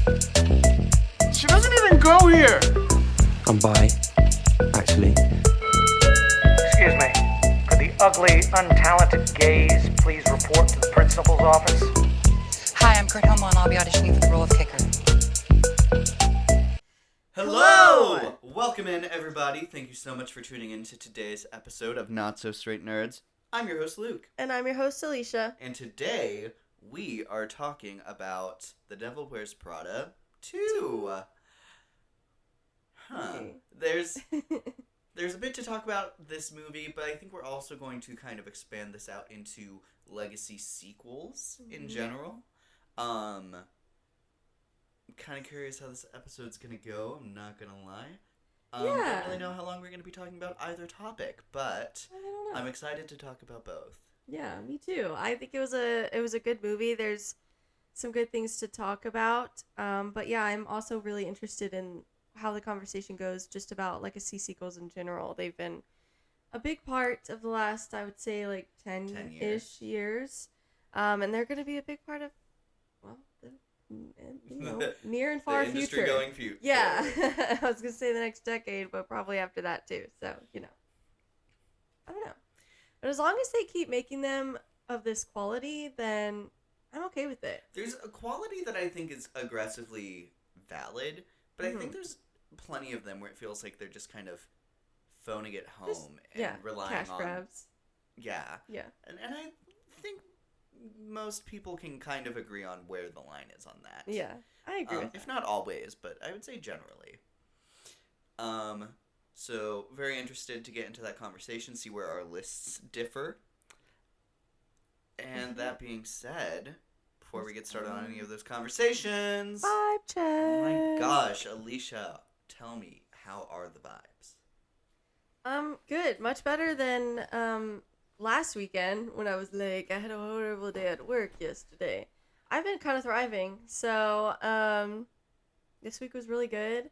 She doesn't even go here! I'm bi, actually. Excuse me. Could the ugly, untalented gays please report to the principal's office? Hi, I'm Kurt Homo, and I'll be auditioning for the role of kicker. Hello! Welcome in, everybody. Thank you so much for tuning in to today's episode of Not So Straight Nerds. I'm your host, Luke. And I'm your host, Alicia. And today, we are talking about The Devil Wears Prada 2. Hey. There's a bit to talk about this movie, but I think we're also going to kind of expand this out into legacy sequels in general. I'm kind of curious how this episode's going to go, I'm not going to lie. I don't really know how long we're going to be talking about either topic, but I don't know. I'm excited to talk about both. Yeah, me too. I think it was a good movie. There's some good things to talk about. But yeah, I'm also really interested in how the conversation goes just about legacy sequels in general. They've been a big part of the last, I would say, like 10-ish years. And they're going to be a big part of, well, the near and far the industry future. Going future. Yeah. I was going to say the next decade, but probably after that too. So, I don't know. But as long as they keep making them of this quality, then I'm okay with it. There's a quality that I think is aggressively valid, but I think there's plenty of them where it feels like they're just kind of phoning it home and relying cash on grabs. Yeah. Yeah. And I think most people can kind of agree on where the line is on that. Yeah, I agree with if that. not always, but I would say generally. So very interested to get into that conversation, see where our lists differ. And that being said, before we get started on any of those conversations, Vibe check. oh my gosh, Alicia, tell me, how are the vibes? Good. Much better than last weekend when I was like, I had a horrible day at work yesterday. I've been kind of thriving. So, this week was really good.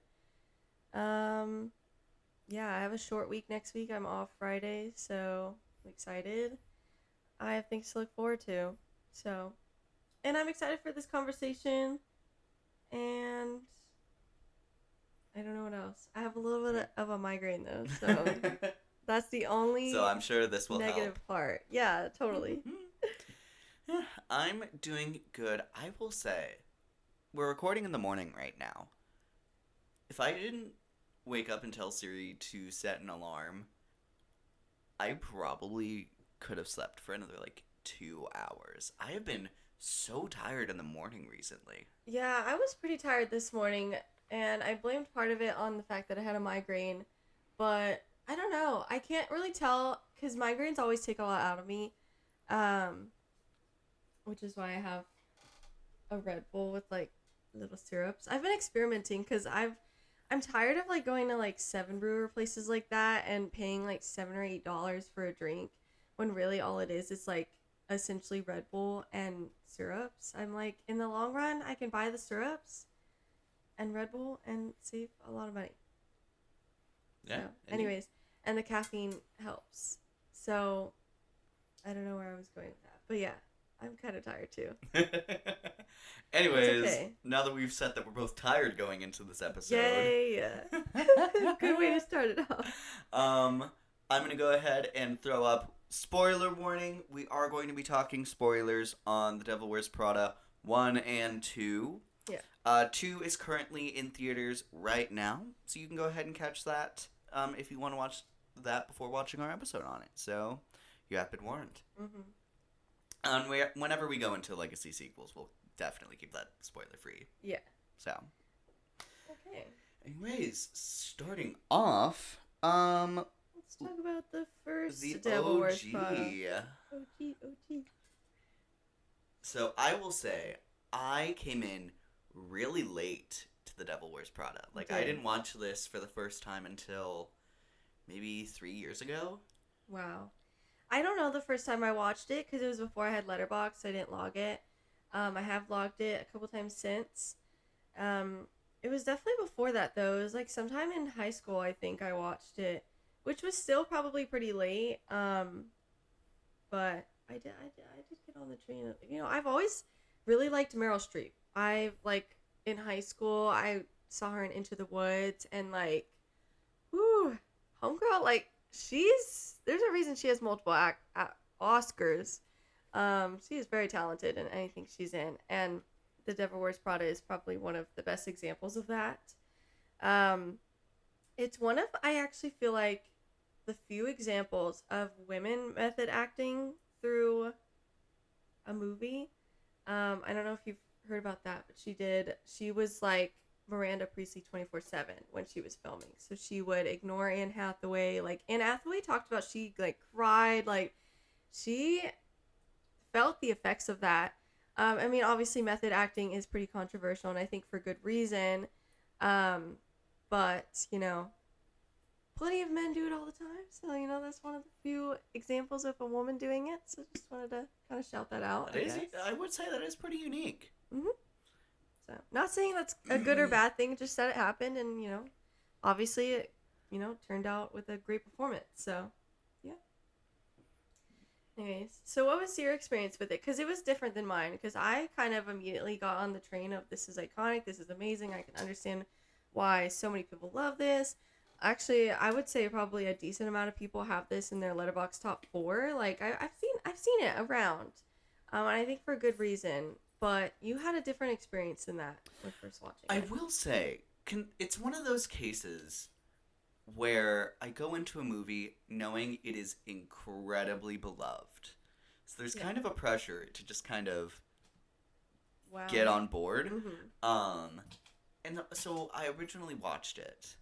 Yeah, I have a short week next week. I'm off Friday, so I'm excited. I have things to look forward to. So, and I'm excited for this conversation. And I don't know what else. I have a little bit of a migraine though, so that's the only So I'm sure this will negative help. part. Yeah, totally. Yeah, I'm doing good. I will say, we're recording in the morning right now. If I didn't wake up and tell Siri to set an alarm, I probably could have slept for another 2 hours. I have been so tired in the morning recently. Yeah, I was pretty tired this morning, and I blamed part of it on the fact that I had a migraine, but I don't know. I can't really tell, because migraines always take a lot out of me, which is why I have a Red Bull with, little syrups. I've been experimenting, because I'm tired of, going to, 7 Brewer places like that and paying, $7 or $8 for a drink, when really all it is essentially Red Bull and syrups. I'm like, in the long run, I can buy the syrups and Red Bull and save a lot of money. Yeah. So, anyways, and the caffeine helps. So, I don't know where I was going with that. But yeah, I'm kind of tired too. Anyways, okay. Now that we've said that we're both tired going into this episode. Yay! Good way to start it off. I'm going to go ahead and throw up spoiler warning. We are going to be talking spoilers on The Devil Wears Prada 1 and 2. Yeah. 2 is currently in theaters right now, so you can go ahead and catch that if you want to watch that before watching our episode on it. So, you have been warned. Mm-hmm. Whenever we go into legacy sequels, we'll definitely keep that spoiler-free. Yeah. So. Okay. Anyways, starting off, Let's talk about the first the Devil Wears OG. Prada. OG. So I will say, I came in really late to The Devil Wears Prada. I didn't watch this for the first time until maybe 3 years ago. Wow. I don't know the first time I watched it because it was before I had Letterboxd. I didn't log it. I have logged it a couple times since. It was definitely before that though. It was sometime in high school I think I watched it, which was still probably pretty late. But I did get on the train. I've always really liked Meryl Streep. in high school. I saw her in Into the Woods, and like, whoo, homegirl, like there's a reason she has multiple Oscars. She is very talented in anything she's in, and The Devil Wears Prada is probably one of the best examples of that. It's one of, I actually feel like, the few examples of women method acting through a movie. I don't know if you've heard about that, but she was like Miranda Priestley 24/7 when she was filming. So she would ignore Anne Hathaway. Like, Anne Hathaway talked about, she like cried, like she felt the effects of that. I mean, obviously method acting is pretty controversial, and I think for good reason. But, you know, plenty of men do it all the time. So, you know, that's one of the few examples of a woman doing it. So just wanted to kind of shout that out. I would say that is pretty unique. Mm-hmm. So, not saying that's a good or bad thing, just that it happened. And, you know, obviously it, you know, turned out with a great performance. So, yeah. Anyways, so what was your experience with it? Because it was different than mine. Because I kind of immediately got on the train of, this is iconic, this is amazing, I can understand why so many people love this. Actually, I would say probably a decent amount of people have this in their Letterboxd top 4. Like, I've seen it around, and I think for a good reason. But you had a different experience than that when first watching it. I will say, it's one of those cases where I go into a movie knowing it is incredibly beloved. So there's kind of a pressure to just kind of get on board. Mm-hmm. So I originally watched it,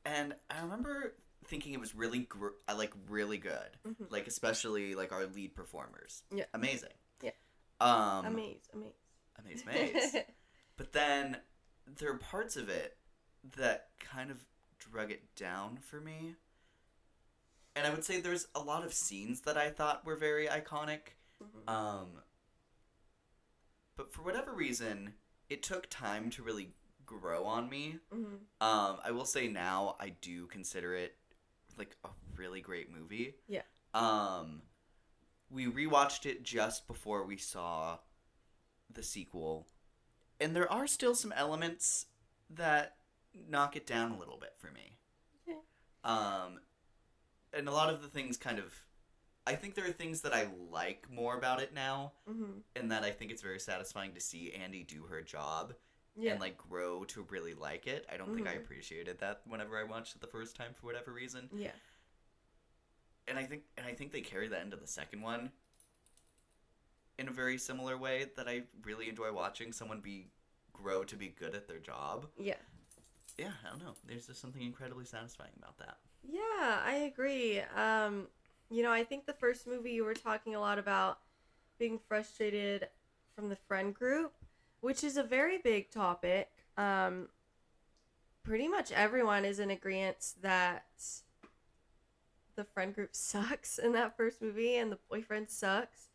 and I remember thinking it was really really good. Mm-hmm. Like, especially like our lead performers. Yeah. Amazing. Yeah. Amaze. But then there are parts of it that kind of drug it down for me. And I would say there's a lot of scenes that I thought were very iconic. Mm-hmm. But for whatever reason, it took time to really grow on me. Mm-hmm. I will say now I do consider it like a really great movie. Yeah. We rewatched it just before we saw the sequel, and there are still some elements that knock it down a little bit for me. Okay. And a lot of the things I think there are things that I like more about it now, mm-hmm. and that I think it's very satisfying to see Andy do her job. Yeah. And like grow to really like it. I don't mm-hmm. think I appreciated that whenever I watched it the first time for whatever reason. Yeah. And I think they carry that into the second one in a very similar way that I really enjoy watching someone grow to be good at their job. Yeah. Yeah, I don't know. There's just something incredibly satisfying about that. Yeah, I agree. You know, I think the first movie you were talking a lot about being frustrated from the friend group, which is a very big topic. Pretty much everyone is in agreement that the friend group sucks in that first movie, and the boyfriend sucks,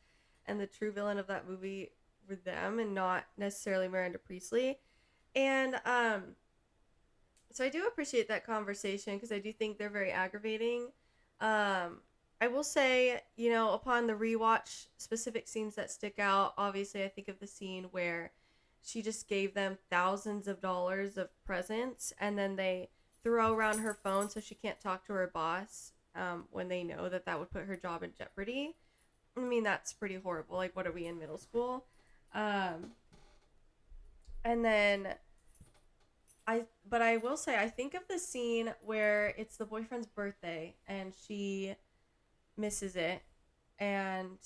and the true villain of that movie were them and not necessarily Miranda Priestley. And so I do appreciate that conversation because I do think they're very aggravating. I will say, you know, upon the rewatch, specific scenes that stick out, obviously I think of the scene where she just gave them thousands of dollars of presents, and then they throw around her phone so she can't talk to her boss when they know that would put her job in jeopardy. I mean, that's pretty horrible. Like, what are we in middle school? And then I will say, I think of the scene where it's the boyfriend's birthday and she misses it. And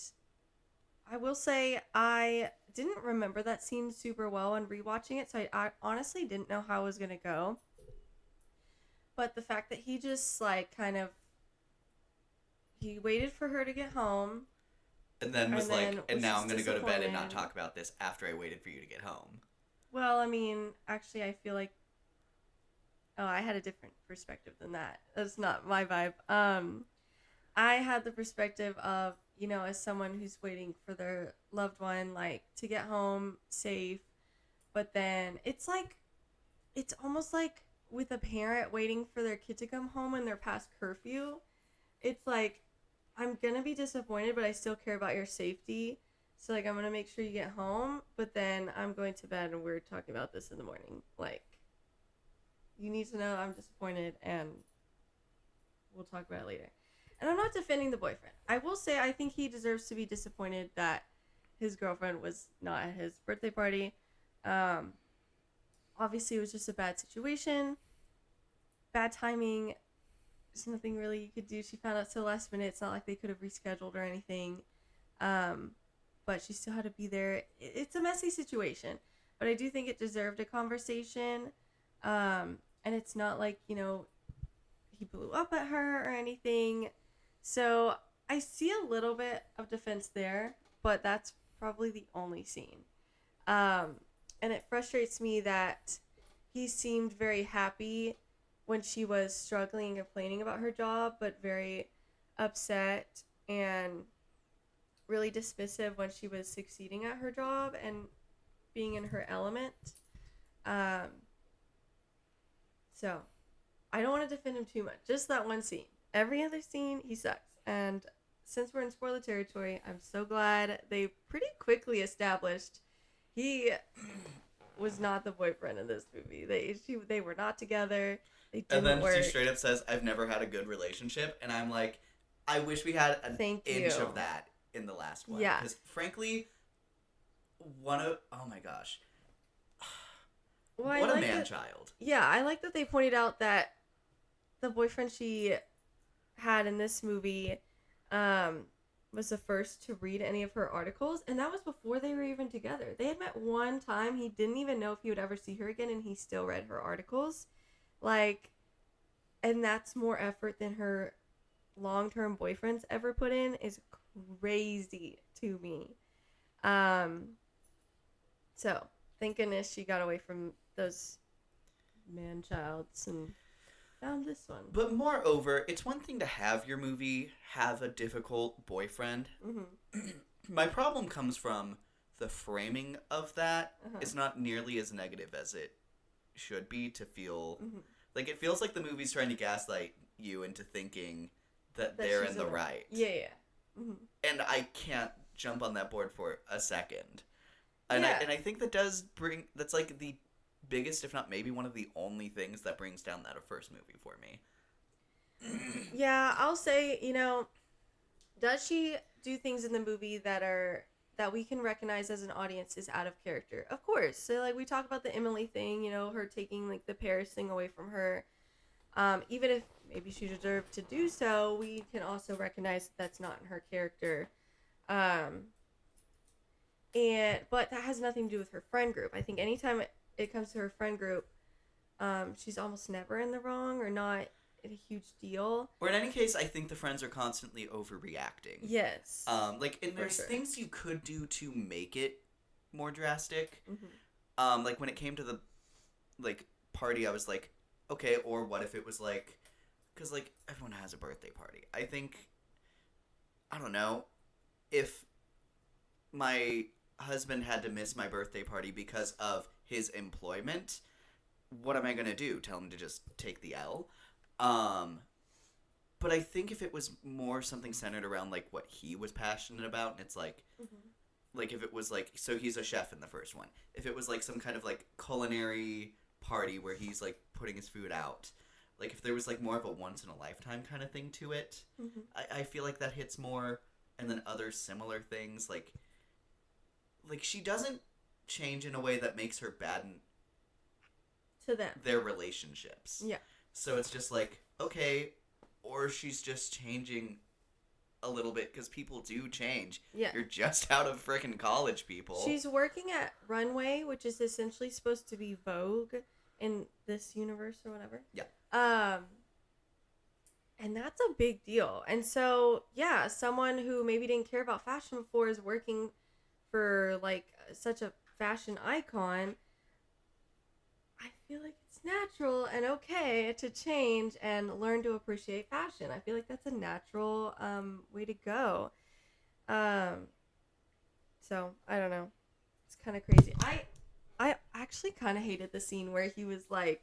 I will say, I didn't remember that scene super well when rewatching it. So I honestly didn't know how it was going to go. But the fact that he just, like, he waited for her to get home. And then was like, and now I'm going to go to bed and not talk about this after I waited for you to get home. Well, I mean, actually, I feel like, I had a different perspective than that. That's not my vibe. I had the perspective of, you know, as someone who's waiting for their loved one, like, to get home safe. But then it's almost like with a parent waiting for their kid to come home when they're past curfew. It's like, I'm going to be disappointed, but I still care about your safety. So, like, I'm going to make sure you get home, but then I'm going to bed and we're talking about this in the morning. Like, you need to know I'm disappointed and we'll talk about it later. And I'm not defending the boyfriend. I will say I think he deserves to be disappointed that his girlfriend was not at his birthday party. Obviously, it was just a bad situation. Bad timing. There's nothing really you could do. She found out so last minute. It's not like they could have rescheduled or anything. But she still had to be there. It's a messy situation. But I do think it deserved a conversation. And it's not like, you know, he blew up at her or anything. So I see a little bit of defense there, but that's probably the only scene. And it frustrates me that he seemed very happy when she was struggling and complaining about her job, but very upset and really dismissive when she was succeeding at her job and being in her element. So I don't want to defend him too much. Just that one scene. Every other scene, he sucks. And since we're in spoiler territory, I'm so glad they pretty quickly established he was not the boyfriend in this movie. They were not together. They didn't And then work. she straight up says, "I've never had a good relationship," and I'm like, I wish we had an inch of that in the last one. Yeah. Because frankly, oh my gosh. Well, What a man-child. Yeah, I like that they pointed out that the boyfriend she had in this movie was the first to read any of her articles, and that was before they were even together. They had met one time. He didn't even know if he would ever see her again, and he still read her articles. Like, and that's more effort than her long-term boyfriends ever put in. Is crazy to me. So thank goodness she got away from those man-childs and found this one. But moreover, it's one thing to have your movie have a difficult boyfriend. Mm-hmm. My problem comes from the framing of that. Uh-huh. It's not nearly as negative as it should be to feel. Mm-hmm. Like, it feels like the movie's trying to gaslight you into thinking that they're in the right. Yeah. Mm-hmm. And I can't jump on that board for a second. Yeah. And I think that's like the biggest, if not maybe one of the only things that brings down that first movie for me. Yeah, I'll say, you know, does she do things in the movie that we can recognize as an audience is out of character? Of course. So, like, we talk about the Emily thing, you know, her taking, like, the Paris thing away from her. Even if maybe she deserved to do so, we can also recognize that's not in her character. But that has nothing to do with her friend group. I think anytime it comes to her friend group, she's almost never in the wrong or not a huge deal. Or in any case, I think the friends are constantly overreacting. Yes. And there's sure. things you could do to make it more drastic. Mm-hmm. Like when it came to the, like, party, I was like, okay, or what if it was like, because, like, everyone has a birthday party. I think, I don't know, if my husband had to miss my birthday party because of his employment, what am I going to do? Tell him to just take the L? But I think if it was more something centered around, like, what he was passionate about, and it's like, like, if it was like, so he's a chef in the first one. If it was like some kind of like culinary party where he's like putting his food out, like if there was like more of a once in a lifetime kind of thing to it, I feel like that hits more. And then other similar things, like she doesn't change in a way that makes her bad in To them. their relationships. Yeah. So it's just like, okay, or she's just changing a little bit because people do change. Yeah. You're just out of frickin' college, people. She's working at Runway, which is essentially supposed to be Vogue in this universe or whatever. Yeah. And that's a big deal. And so, yeah, someone who maybe didn't care about fashion before is working for, like, such a fashion icon. I feel like it's natural and okay to change and learn to appreciate fashion. I feel like that's a natural way to go. So, I don't know. It's kind of crazy. I actually kind of hated the scene where he was like,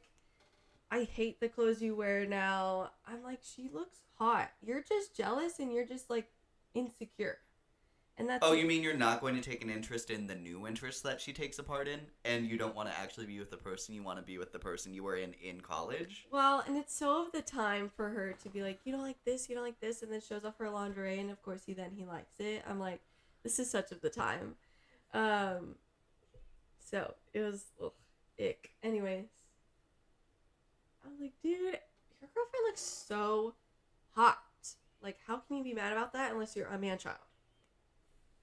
I hate the clothes you wear now. I'm like, she looks hot. You're just jealous and you're just, like, insecure. And that's Oh, you mean you're not going to take an interest in the new interests that she takes a part in, and you don't want to actually be with the person you want to be with the person you were in college? well, and it's so of the time for her to be like, you don't like this, you don't like this, and then shows off her lingerie, and of course he likes it. I'm like, this is such of the time. So it was ick. Anyways, I was like, dude, your girlfriend looks so hot. Like, how can you be mad about that unless you're a man child?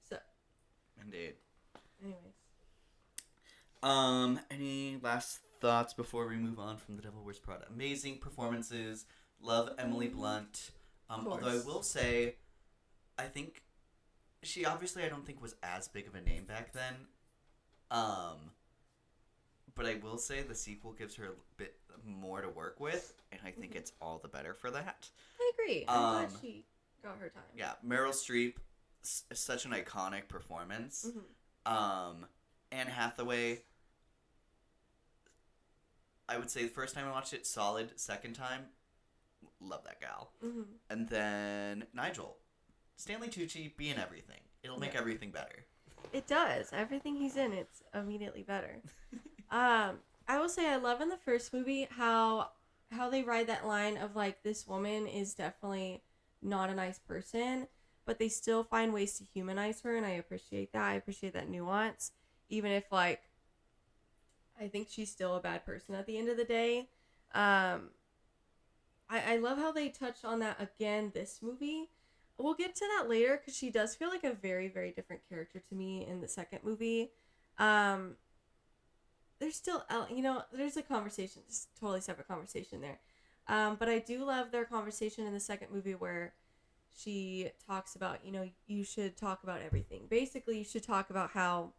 So, Indeed. anyways. Any last thoughts before we move on from The Devil Wears Prada? Amazing performances. Love Emily Blunt. Although I will say, I think she obviously I don't think was as big of a name back then. But I will say the sequel gives her a bit more to work with, and I think it's all the better for that. I agree. I'm glad she got her time. Yeah, Meryl Streep, such an iconic performance. Anne Hathaway, I would say the first time I watched it, solid. Second time, love that gal. And then Nigel, Stanley Tucci, be in everything. It'll make everything better. It does. Everything he's in, it's immediately better. I will say I love in the first movie how they ride that line of like, this woman is definitely not a nice person, but they still find ways to humanize her, and I appreciate that. I appreciate that nuance, even if like I think she's still a bad person at the end of the day. I love how they touched on that again this movie. We'll get to that later because she does feel like a very, very different character to me in the second movie. There's still, there's a conversation, just totally separate conversation there. But I do love their conversation in the second movie where she talks about, you should talk about everything. Basically, you should talk about how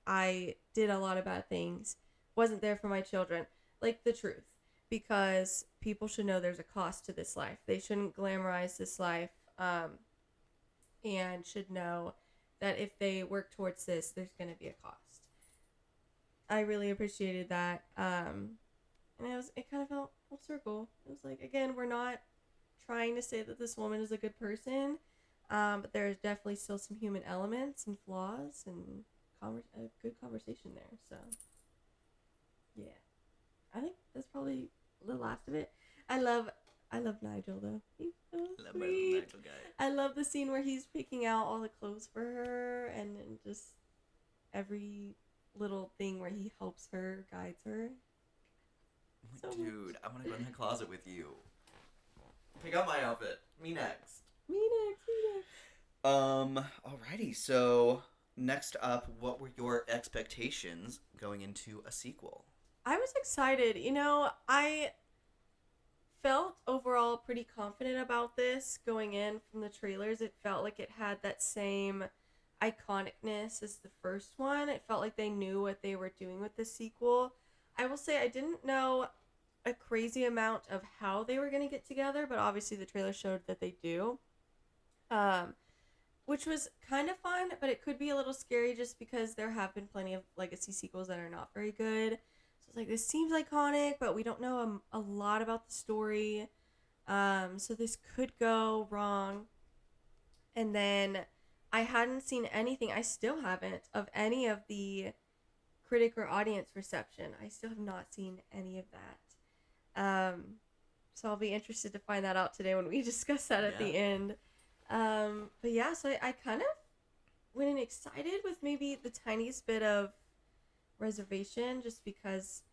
I did a lot of bad things, wasn't there for my children, like the truth, because people should know there's a cost to this life. They shouldn't glamorize this life, and should know that if they work towards this, there's going to be a cost. I really appreciated that, and it kind of felt full circle. It was like, again, we're not trying to say that this woman is a good person, but there's definitely still some human elements and flaws and a good conversation there. So yeah, I think that's probably the last of it. I love Nigel though. He's so sweet. Nigel guy. I love the scene where he's picking out all the clothes for her, and just every little thing where he helps her, guides her. So Dude, I want to go in the closet with you. Pick out my outfit. Me next. Me next. Alrighty, so next up, what were your expectations going into a sequel? I was excited. I felt overall pretty confident about this going in from the trailers. It felt like it had that same iconicness as the first one. It felt like they knew what they were doing with the sequel. I will say I didn't know a crazy amount of how they were going to get together, but obviously the trailer showed that they do. Which was kind of fun, but it could be a little scary just because there have been plenty of legacy sequels that are not very good. So it's like, this seems iconic, but we don't know a lot about the story. So this could go wrong. And then I hadn't seen anything, I still haven't, of any of the critic or audience reception. I still have not seen any of that. So I'll be interested to find that out today when we discuss that at the end. But yeah, so I kind of went in excited with maybe the tiniest bit of reservation just because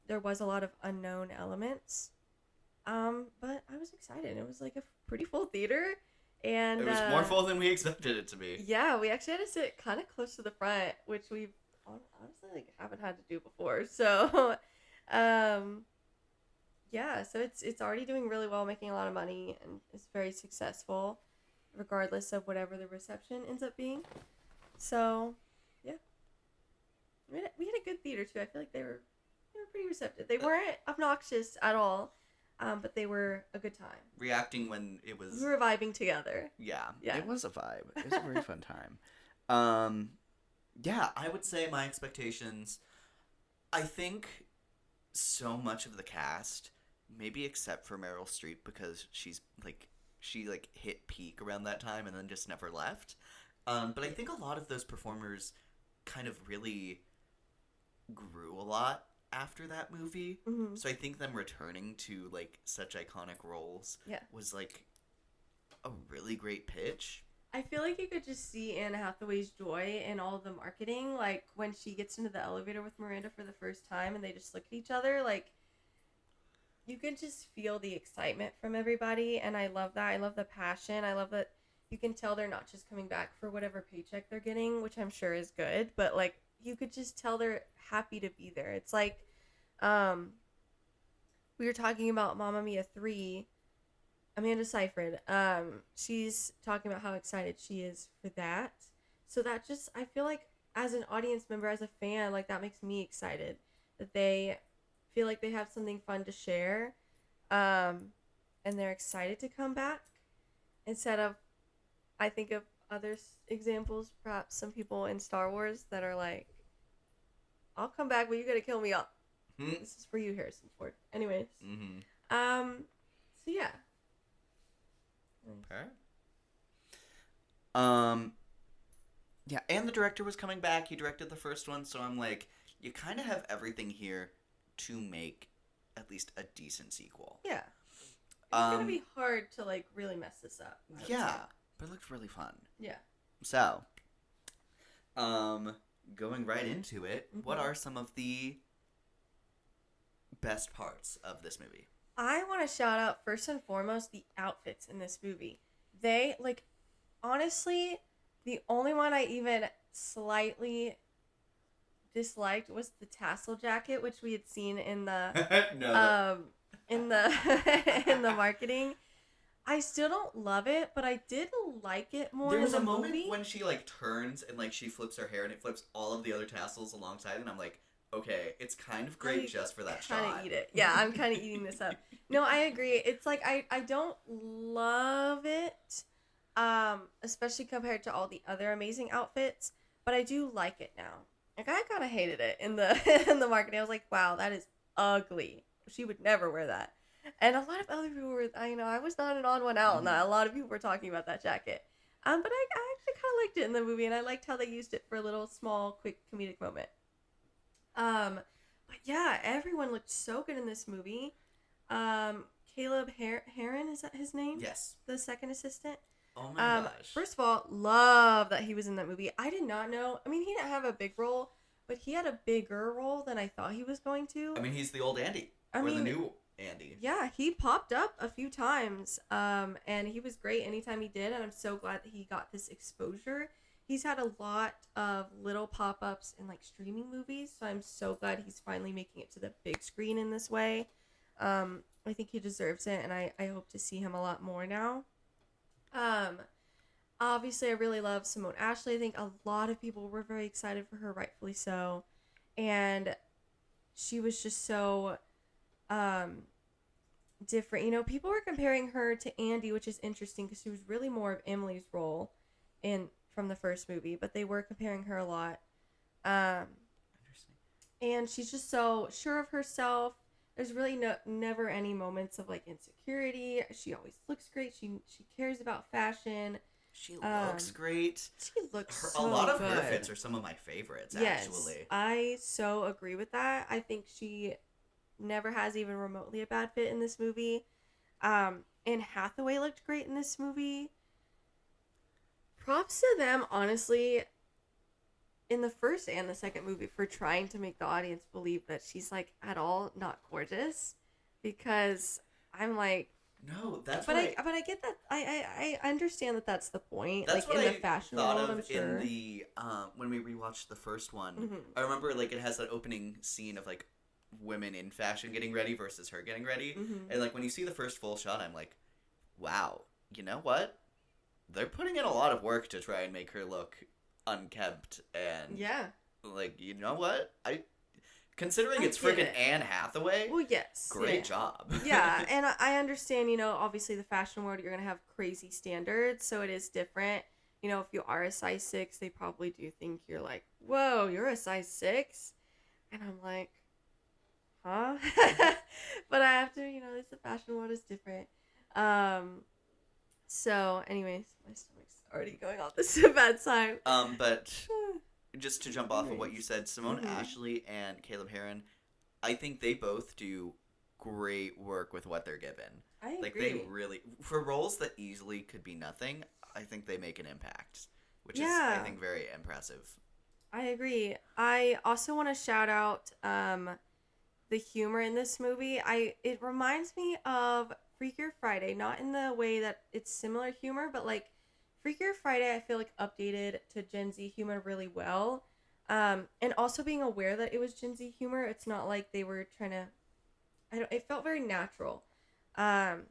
there was a lot of unknown elements. But I was excited. It was like a pretty full theater. And It was more full than we expected it to be. Yeah, we actually had to sit kind of close to the front, which we honestly haven't had to do before. So, yeah, so it's already doing really well, making a lot of money, and it's very successful, regardless of whatever the reception ends up being. So, yeah, we had a good theater too. I feel like they were pretty receptive. They weren't obnoxious at all. But they were a good time. Reacting when it was... We were vibing together. Yeah. Yeah. It was a vibe. It was a very fun time. Yeah, I would say my expectations... I think so much of the cast, maybe except for Meryl Streep, because she hit peak around that time and then just never left. But I think a lot of those performers kind of really grew a lot after that movie. Mm-hmm. So I think them returning to, like, such iconic roles was, like, a really great pitch. I feel like you could just see Anne Hathaway's joy in all the marketing. Like, when she gets into the elevator with Miranda for the first time and they just look at each other, like, you can just feel the excitement from everybody. And I love that. I love the passion. I love that you can tell they're not just coming back for whatever paycheck they're getting, which I'm sure is good. But, like, you could just tell they're happy to be there. It's like, we were talking about Mamma Mia 3. Amanda Seyfried, she's talking about how excited she is for that. So that just, I feel like as an audience member, as a fan, like, that makes me excited that they feel like they have something fun to share, and they're excited to come back. Instead of, I think of other examples, perhaps some people in Star Wars that are like, I'll come back, but you gotta kill me off. This is for you, Harrison Ford. Anyways, so yeah. Okay. Yeah, and the director was coming back. He directed the first one, so I'm like, you kind of have everything here to make at least a decent sequel. Yeah. It's gonna be hard to, like, really mess this up. Yeah, but it looked really fun. Yeah. So, going right into it, what are some of the best parts of this movie? I want to shout out, first and foremost, the outfits in this movie. They, like, honestly, the only one I even slightly disliked was the tassel jacket, which we had seen in the in the in the marketing. I still don't love it, but I did like it more. There was in a the moment movie. when she, like, turns and, like, she flips her hair and it flips all of the other tassels alongside, and I'm like, okay, it's kind of great just for that shot. Kind of eat it. Yeah, I'm kind of eating this up. No, I agree. It's like I don't love it, especially compared to all the other amazing outfits, but I do like it now. Like, I kind of hated it in the in the marketing. I was like, wow, that is ugly. She would never wear that. And a lot of other people were, I was not an odd one out on that. A lot of people were talking about that jacket. But I actually kind of liked it in the movie, and I liked how they used it for a little small, quick comedic moment. But yeah, everyone looked so good in this movie. Caleb Heron, is that his name? Yes. The second assistant. Oh my gosh. First of all, love that he was in that movie. I did not know. I mean, he didn't have a big role, but he had a bigger role than I thought he was going to. I mean, he's the old Andy. The new Andy. Yeah, he popped up a few times, and he was great anytime he did, and I'm so glad that he got this exposure. He's had a lot of little pop-ups in, like, streaming movies, so I'm so glad he's finally making it to the big screen in this way. I think he deserves it, and I hope to see him a lot more now. Obviously, I really love Simone Ashley. I think a lot of people were very excited for her, rightfully so. And she was just so different. You know, people were comparing her to Andy, which is interesting because she was really more of Emily's role from the first movie, but they were comparing her a lot. And she's just so sure of herself. There's really never any moments of, like, insecurity. She always looks great. She cares about fashion. She looks great. She looks so a lot of good. her fits are some of my favorites, yes, actually. I so agree with that. I think she never has even remotely a bad fit in this movie. Anne Hathaway looked great in this movie. Props to them, honestly, in the first and the second movie for trying to make the audience believe that she's, like, at all not gorgeous, because I'm like, no, that's but I get that. I understand that that's the point. That's like, what in the fashion thought world, of I'm sure. in the when we rewatched the first one. Mm-hmm. I remember, like, it has that opening scene of, like, women in fashion getting ready versus her getting ready, Mm-hmm. and, like, when you see the first full shot, I'm like, wow, you know what? They're putting in a lot of work to try and make her look unkempt and Yeah. like, you know what? Considering I it's get freaking it. Anne Hathaway. Well, yes. Great yeah. job. Yeah, and I understand, you know, obviously the fashion world, you're going to have crazy standards, so it is different. You know, if you are a size 6, they probably do think you're like, whoa, you're a size 6? And I'm like, huh? But I have to, you know, the fashion world is different. So, anyways, my stomach's already going off this bad side. But just to jump off of what you said, Simone Ashley and Caleb Heron, I think they both do great work with what they're given. I agree. Like, they really, for roles that easily could be nothing, I think they make an impact, which is, I think, very impressive. I agree. I also want to shout out the humor in this movie. It reminds me of Freakier Friday, not in the way that it's similar humor, but like Freakier Friday, I feel like updated to Gen Z humor really well. And also being aware that it was Gen Z humor, it's not like they were trying to. It felt very natural. And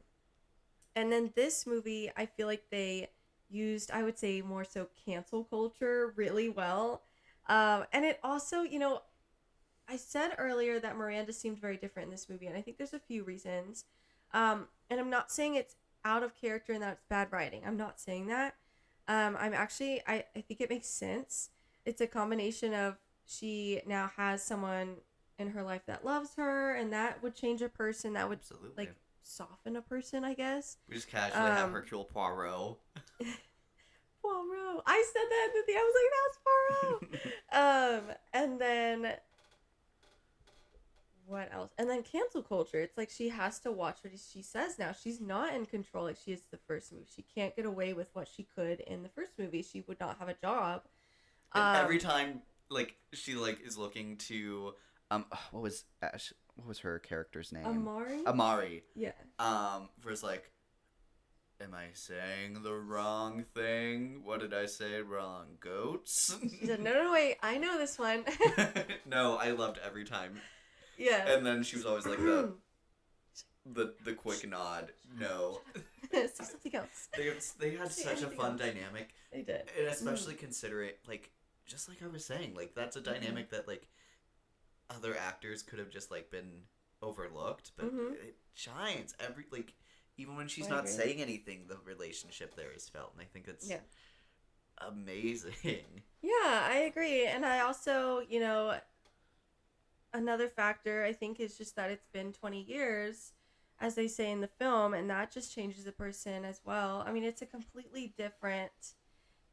then this movie, I feel like they used, I would say, more so cancel culture really well. And it also, you know, I said earlier that Miranda seemed very different in this movie, and I think there's a few reasons. And I'm not saying it's out of character and that it's bad writing. I'm not saying that. I think it makes sense. It's a combination of she now has someone in her life that loves her, and that would change a person. That would like soften a person, I guess. We just casually have Hercule Poirot. Poirot. I said that in the thing. I was like, that's Poirot. And then what else? And then cancel culture. It's like she has to watch what she says now. She's not in control like she is the first movie. She can't get away with what she could in the first movie. She would not have a job. And every time, like, she like is looking to what was her character's name? Amari. Yeah. Was like, am I saying the wrong thing? What did I say wrong? Goats? She said, no, wait, I know this one. No, I loved every time. Yeah. And then she was always like the quick nod. No. Say something else. They had such a fun dynamic. They did. And especially considering, like, just like I was saying, like, that's a dynamic that, like, other actors could have just, like, been overlooked, but it shines even when she's not saying anything, the relationship there is felt, and I think it's amazing. Yeah, I agree. And I also, you know, another factor I think is just that it's been 20 years, as they say in the film, and that just changes a person as well. I mean, it's a completely different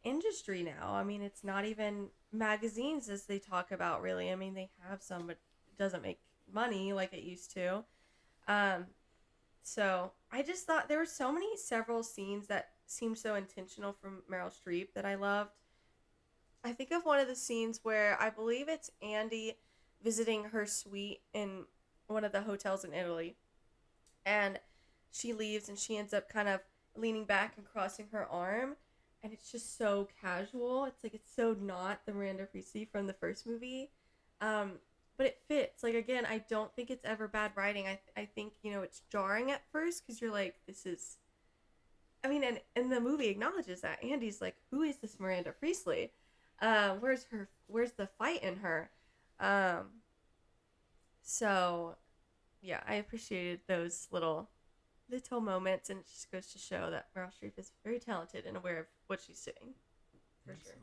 industry now. I mean, it's not even magazines as they talk about, really. I mean, they have some, but it doesn't make money like it used to. So I just thought there were several scenes that seemed so intentional from Meryl Streep that I loved. I think of one of the scenes where I believe it's Andy visiting her suite in one of the hotels in Italy, and she leaves and she ends up kind of leaning back and crossing her arm, and it's just so casual. It's like, it's so not the Miranda Priestly from the first movie, but it fits. Like, again, I don't think it's ever bad writing. I think, you know, it's jarring at first because you're like, this is, I mean, and the movie acknowledges that. Andy's like, who is this Miranda Priestly? Where's the fight in her? So yeah, I appreciated those little moments, and it just goes to show that Meryl Streep is very talented and aware of what she's doing. For sure.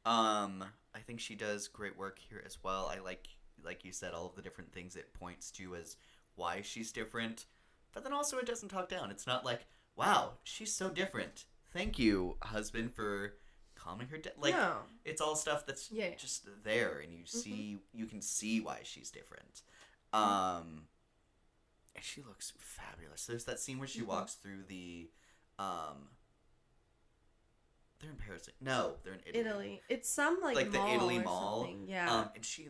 I think she does great work here as well. I like you said, all of the different things it points to as why she's different, but then also it doesn't talk down. It's not like, wow, she's so different. Thank you, husband, for calming her down. Like, no. It's all stuff that's just there, and you can see why she's different. And she looks fabulous. There's that scene where she walks through the they're in Paris. No, they're in Italy. It's some like the Italy mall. Something. Yeah. And she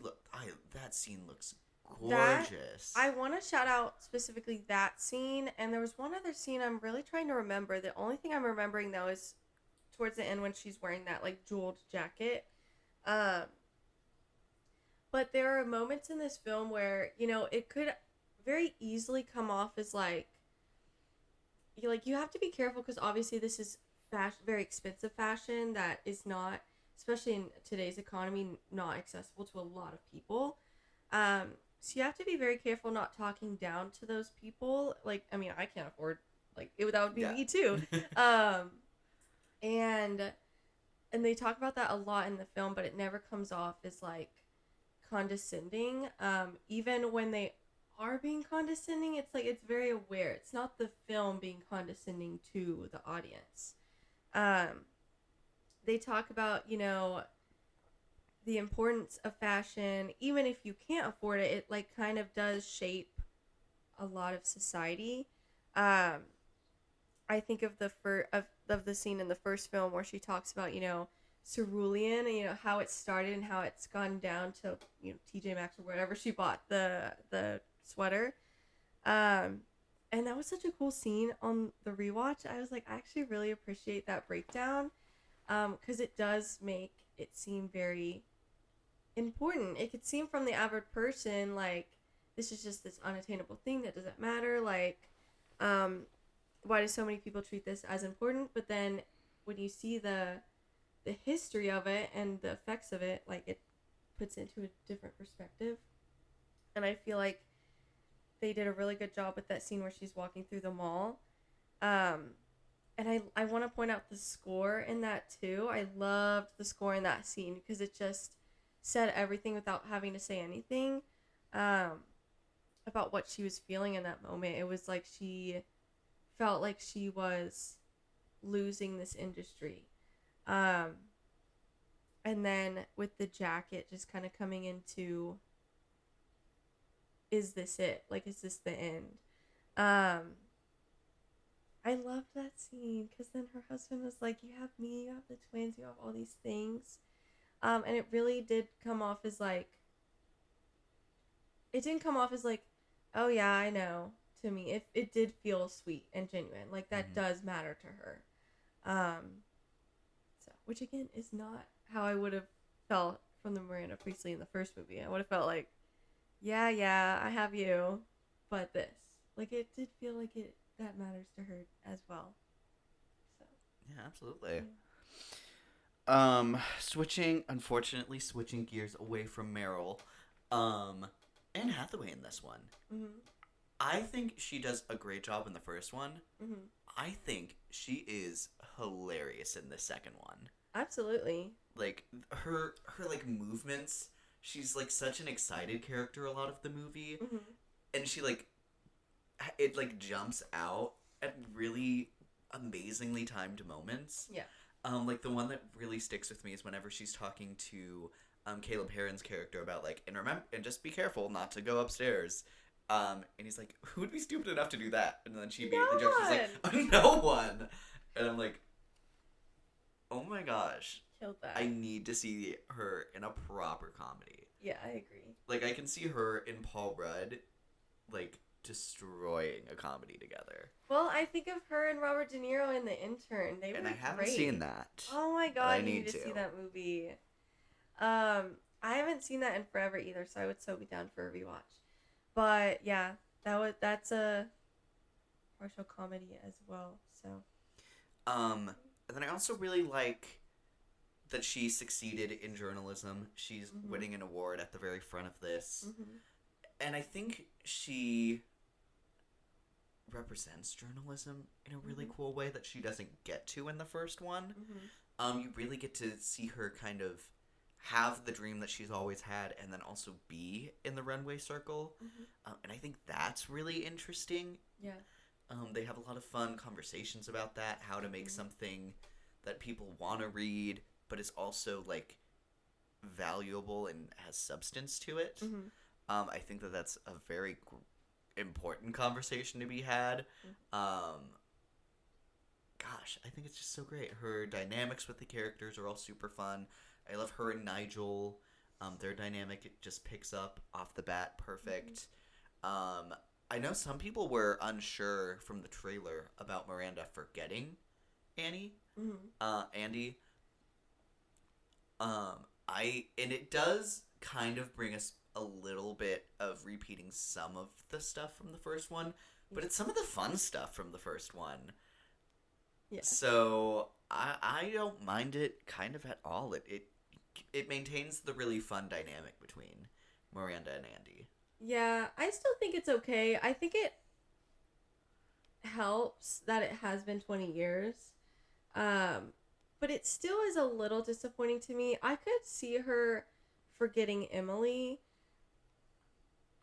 that scene looks gorgeous. I want to shout out specifically that scene, and there was one other scene I'm really trying to remember. The only thing I'm remembering though is towards the end when she's wearing that like jeweled jacket. But there are moments in this film where, you know, it could very easily come off as like you have to be careful, because obviously this is very expensive fashion that is not, especially in today's economy, not accessible to a lot of people. So you have to be very careful not talking down to those people. Like, I mean, I can't afford, like, that would be me too. And they talk about that a lot in the film, but it never comes off as like condescending. Even when they are being condescending, it's like, it's very aware. It's not the film being condescending to the audience. they talk about, the importance of fashion. Even if you can't afford it, it like kind of does shape a lot of society. I think of of the scene in the first film where she talks about, cerulean and, how it started and how it's gone down to, TJ Maxx or wherever she bought the sweater. And that was such a cool scene on the rewatch. I was like, I actually really appreciate that breakdown, because it does make it seem very important. It could seem from the average person like this is just this unattainable thing that doesn't matter. Like, why do so many people treat this as important? But then when you see the history of it and the effects of it, like, it puts it into a different perspective. And I feel like they did a really good job with that scene where she's walking through the mall. And I want to point out the score in that too. I loved the score in that scene because it just said everything without having to say anything about what she was feeling in that moment. It was like she felt like she was losing this industry. And then with the jacket just kind of coming into, is this it? Like, is this the end? I loved that scene because then her husband was like, you have me, you have the twins, you have all these things. And it really did come off as like, it didn't come off as like, oh yeah, I know, to me. It did feel sweet and genuine. Like, that does matter to her. So, which again is not how I would have felt from the Miranda Priestley in the first movie. I would have felt like, yeah, I have you, but this. Like, it did feel like that matters to her as well. So. Yeah, absolutely. Unfortunately, switching gears away from Meryl, Anne Hathaway in this one. Mm-hmm. I think she does a great job in the first one. Mm-hmm. I think she is hilarious in the second one. Absolutely. Like, her like movements, she's like such an excited character a lot of the movie. Mm-hmm. And she like, it like jumps out at really amazingly timed moments. Yeah. Like the one that really sticks with me is whenever she's talking to Caleb Herron's character about like, and just be careful not to go upstairs. And he's like, who would be stupid enough to do that? And then she immediately jumps, she's like, oh, no one. And I'm like, oh my gosh. Killed that. I need to see her in a proper comedy. Yeah, I agree. Like, I can see her in Paul Rudd, like, destroying a comedy together. Well, I think of her and Robert De Niro in The Intern. They were And I haven't great. seen that. Oh my god, I you need need to to see that movie. I haven't seen that in forever either, so I would so be down for a rewatch. But yeah, that's a partial comedy as well. So. And then I also really like that she succeeded in journalism. She's winning an award at the very front of this. Mm-hmm. And I think she represents journalism in a really cool way that she doesn't get to in the first one. Mm-hmm. You really get to see her kind of have the dream that she's always had and then also be in the runway circle. Mm-hmm. And I think that's really interesting. Yeah. They have a lot of fun conversations about that, how to make something that people want to read, but is also, like, valuable and has substance to it. Mm-hmm. I think that that's a very important conversation to be had. Mm-hmm. Gosh, I think it's just so great. Her dynamics with the characters are all super fun. I love her and Nigel. Their dynamic, it just picks up off the bat perfect. Mm-hmm. I know some people were unsure from the trailer about Miranda forgetting Andy. And it does kind of bring us a little bit of repeating some of the stuff from the first one, but it's some of the fun stuff from the first one. Yeah. So I don't mind it kind of at all. It maintains the really fun dynamic between Miranda and Andy. Yeah, I still think it's okay. I think it helps that it has been 20 years. But it still is a little disappointing to me. I could see her forgetting Emily.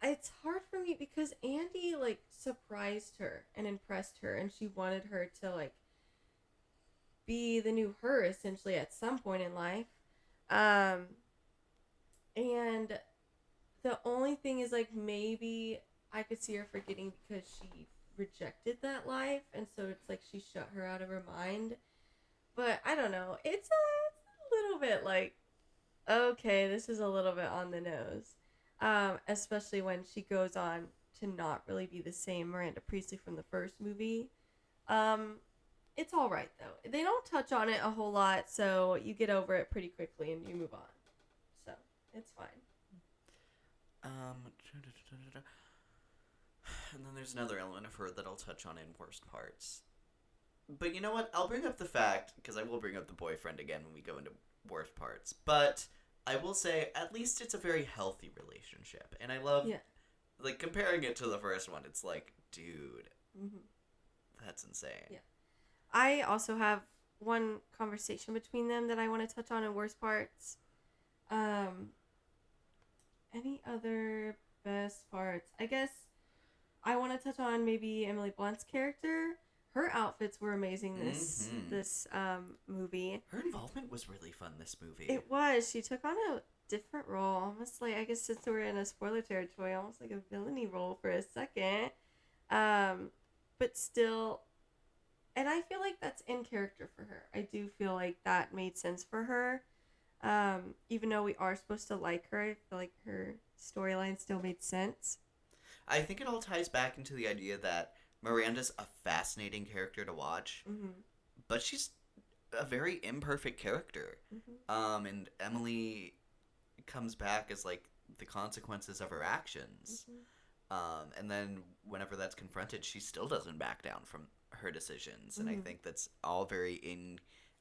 It's hard for me because Andy, like, surprised her and impressed her, and she wanted her to, like, be the new her essentially at some point in life. And the only thing is like maybe I could see her forgetting because she rejected that life, and so it's like she shut her out of her mind. But I don't know. It's a little bit like, okay, this is a little bit on the nose. Especially when she goes on to not really be the same Miranda Priestley from the first movie. It's all right though. They don't touch on it a whole lot, so you get over it pretty quickly and you move on. So it's fine. And then there's another element of her that I'll touch on in worst parts. But you know what? I'll bring up the fact, because I will bring up the boyfriend again when we go into worst parts. But I will say, at least it's a very healthy relationship. And I love, like, comparing it to the first one, it's like, dude, that's insane. Yeah. I also have one conversation between them that I want to touch on in worst parts. Any other best parts? I guess I want to touch on maybe Emily Blunt's character. Her outfits were amazing this movie. Her involvement was really fun this movie. It was. She took on a different role, almost like, I guess since we're in a spoiler territory, almost like a villainy role for a second. But still, and I feel like that's in character for her. I do feel like that made sense for her. Even though we are supposed to like her, I feel like her storyline still made sense. I think it all ties back into the idea that Miranda's a fascinating character to watch, but she's a very imperfect character. And Emily comes back as, like, the consequences of her actions. And then whenever that's confronted, she still doesn't back down from her decisions. And I think that's all it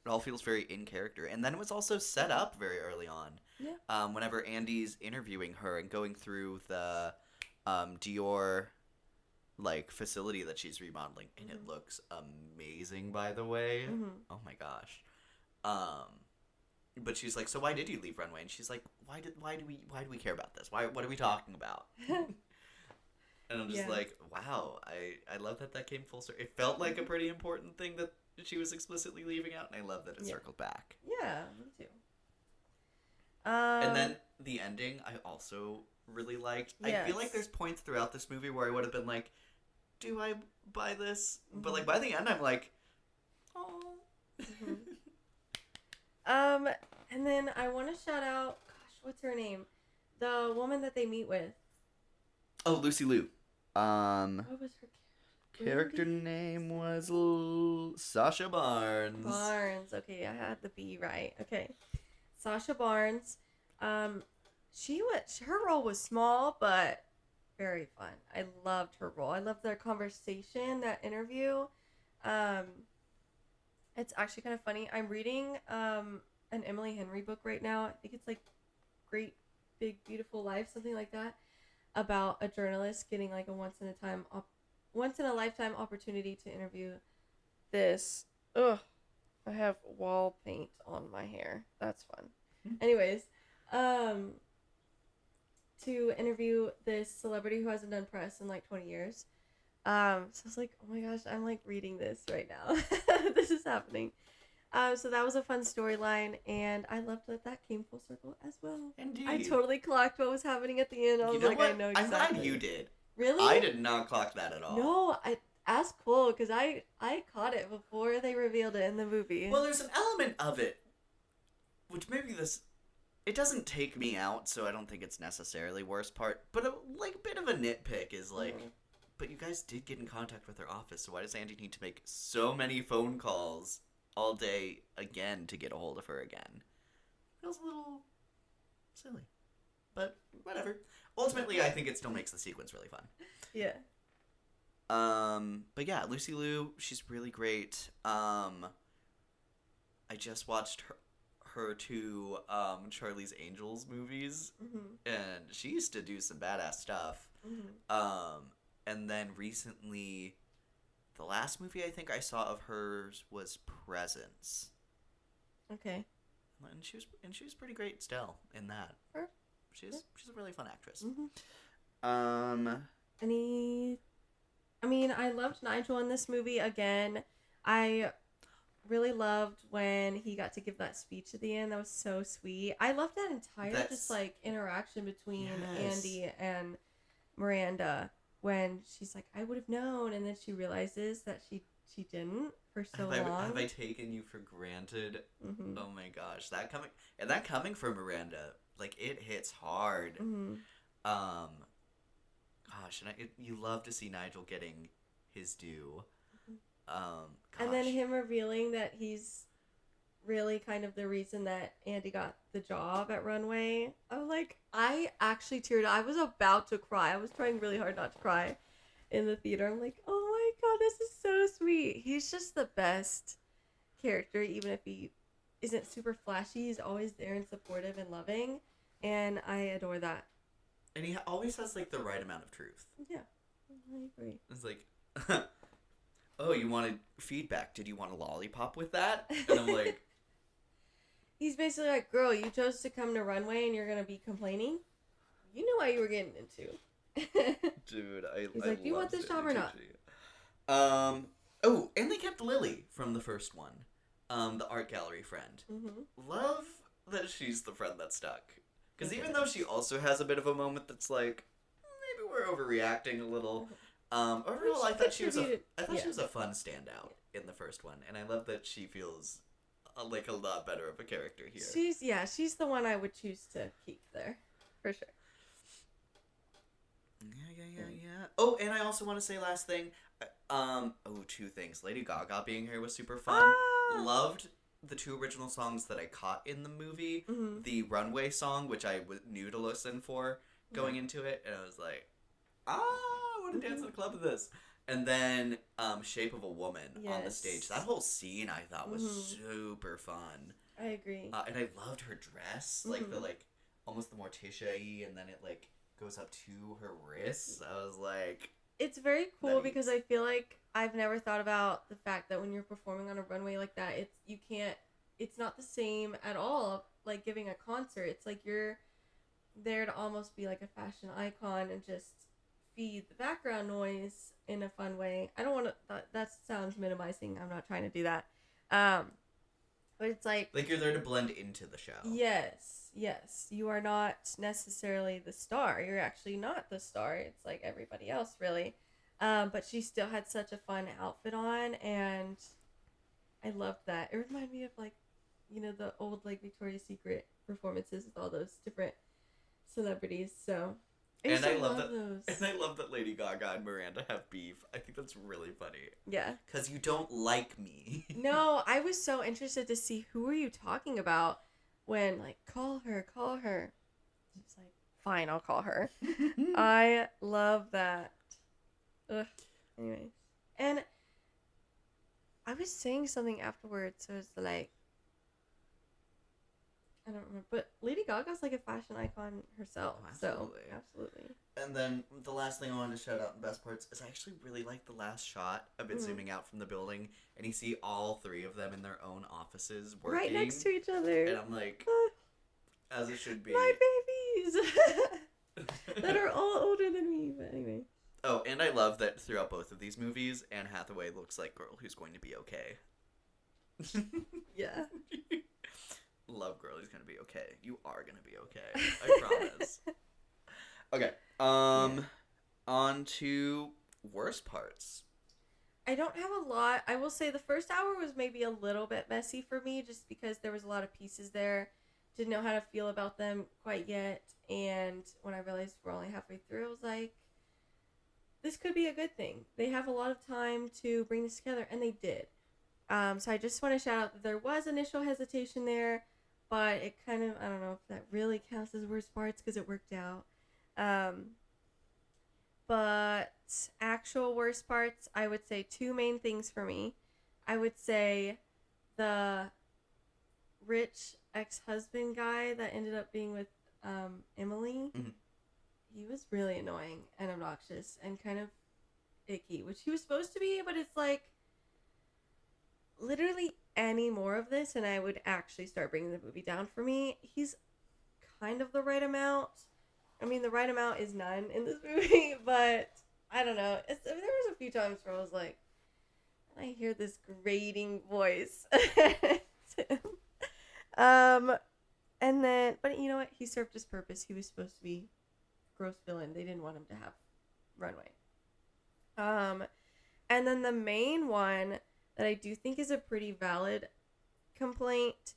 all feels very in character. And then it was also set up very early on. Yeah. Whenever Andy's interviewing her and going through the Dior, like, facility that she's remodeling, and it looks amazing, by the way. Oh my gosh. But she's like, so why did you leave Runway? And she's like, why do we care about this? What are we talking about? And I'm just like, wow, I love that came full circle. It felt like a pretty important thing that she was explicitly leaving out, and I love that it circled back. Yeah, me too. And then the ending, I also really liked. I feel like there's points throughout this movie where I would have been like, do I buy this? But, like, by the end, I'm like, oh. And then I want to shout out, gosh, what's her name? The woman that they meet with. Oh, Lucy Liu. What was her Character name was Sasha Barnes. Okay, I had the B right. Okay, Sasha Barnes. Her role was small but very fun. I loved her role. I loved their conversation, that interview. It's actually kind of funny. I'm reading an Emily Henry book right now. I think it's like Great Big Beautiful Life, something like that, about a journalist getting like a once in a lifetime opportunity to interview this. Ugh, I have wall paint on my hair. That's fun. Anyways, to interview this celebrity who hasn't done press in like 20 years. So I was like, oh my gosh, I'm like reading this right now. This is happening. So that was a fun storyline, and I loved that came full circle as well. Indeed. I totally clocked what was happening at the end. I was like, I know exactly. I'm glad you did. Really? I did not clock that at all. No, that's cool, because I caught it before they revealed it in the movie. Well, there's an element of it, which maybe it doesn't take me out, so I don't think it's necessarily worst part, but a bit of a nitpick is like, but you guys did get in contact with her office, so why does Andy need to make so many phone calls all day again to get a hold of her again? Feels a little silly, but whatever. Ultimately, I think it still makes the sequence really fun. Yeah. But yeah, Lucy Liu, she's really great. I just watched her two Charlie's Angels movies, and she used to do some badass stuff. And then recently, the last movie I think I saw of hers was Presence. Okay. And she was pretty great still in that. Sure. She's a really fun actress. I loved Nigel in this movie again. I really loved when he got to give that speech at the end. That was so sweet. I loved that entire just like interaction between Andy and Miranda when she's like, I would have known, and then she realizes that she didn't for so long. Have I taken you for granted? Mm-hmm. Oh my gosh, that coming from Miranda, like it hits hard. Mm-hmm. Gosh, and you love to see Nigel getting his due. And then him revealing that he's really kind of the reason that Andy got the job at Runway. I'm like, I actually teared up. I was about to cry. I was trying really hard not to cry in the theater. I'm like, oh my god, this is so sweet. He's just the best character, even if he isn't super flashy. He's always there and supportive and loving, and I adore that. And he always has like the right amount of truth. Yeah, I agree. It's like, oh, you wanted feedback. Did you want a lollipop with that? And I'm like... He's basically like, girl, you chose to come to Runway and you're going to be complaining? You knew what you were getting into. Dude, He's like, do you want this job or not? Oh, and they kept Lily from the first one. The art gallery friend. Mm-hmm. Love that she's the friend that stuck. Because even though she also has a bit of a moment that's like, maybe we're overreacting a little... overall, I thought she was a fun standout in the first one, and I love that she feels like a lot better of a character here. She's the one I would choose to keep there, for sure. Yeah. Oh, and I also want to say last thing, two things. Lady Gaga being here was super fun. Loved the 2 original songs that I caught in the movie. Mm-hmm. The Runway song, which I knew to listen for going into it, and I was like, I want to dance in a club with this. And then Shape of a Woman on the stage. That whole scene I thought was super fun. I agree. And I loved her dress. Like the almost the Morticia-y, and then it like goes up to her wrists. I was like... It's very cool because I feel like I've never thought about the fact that when you're performing on a runway like that, it's not the same at all like giving a concert. It's like you're there to almost be like a fashion icon and just feed the background noise in a fun way. I don't want to... That sounds minimizing. I'm not trying to do that. But it's like... Like you're there to blend into the show. Yes. You are not necessarily the star. You're actually not the star. It's like everybody else, really. But she still had such a fun outfit on, and I loved that. It reminded me of, like, you know, the old, like, Victoria's Secret performances with all those different celebrities, so... I love that Lady Gaga and Miranda have beef. I think that's really funny. Yeah. Because you don't like me. No, I was so interested to see who are you talking about when, like, call her. She's like, fine, I'll call her. I love that. Ugh. Anyways. And I was saying something afterwards, so it's like, I don't remember, but Lady Gaga's like a fashion icon herself. Oh, absolutely. So, absolutely. And then the last thing I wanted to shout out in best parts is I actually really like the last shot of it zooming out from the building, and you see all 3 of them in their own offices working. Right next to each other. And I'm like, as it should be. My babies! That are all older than me, but anyway. Oh, and I love that throughout both of these movies, Anne Hathaway looks like girl who's going to be okay. Yeah. Love girl, he's gonna be okay. You are gonna be okay. I promise. Okay. On to worst parts. I don't have a lot. I will say the first hour was maybe a little bit messy for me just because there was a lot of pieces there. Didn't know how to feel about them quite yet. And when I realized we're only halfway through, I was like, this could be a good thing. They have a lot of time to bring this together, and they did. So I just want to shout out that there was initial hesitation there. But it kind of, I don't know if that really counts as worst parts because it worked out. But actual worst parts, I would say 2 main things for me. I would say the rich ex-husband guy that ended up being with Emily. Mm-hmm. He was really annoying and obnoxious and kind of icky, which he was supposed to be, but it's like literally any more of this and I would actually start bringing the movie down for me. He's kind of the right amount. I mean, the right amount is none in this movie, but I don't know. There was a few times where I was like, I hear this grating voice. And then, but you know what? He served his purpose. He was supposed to be gross villain. They didn't want him to have runway. And then the main one that I do think is a pretty valid complaint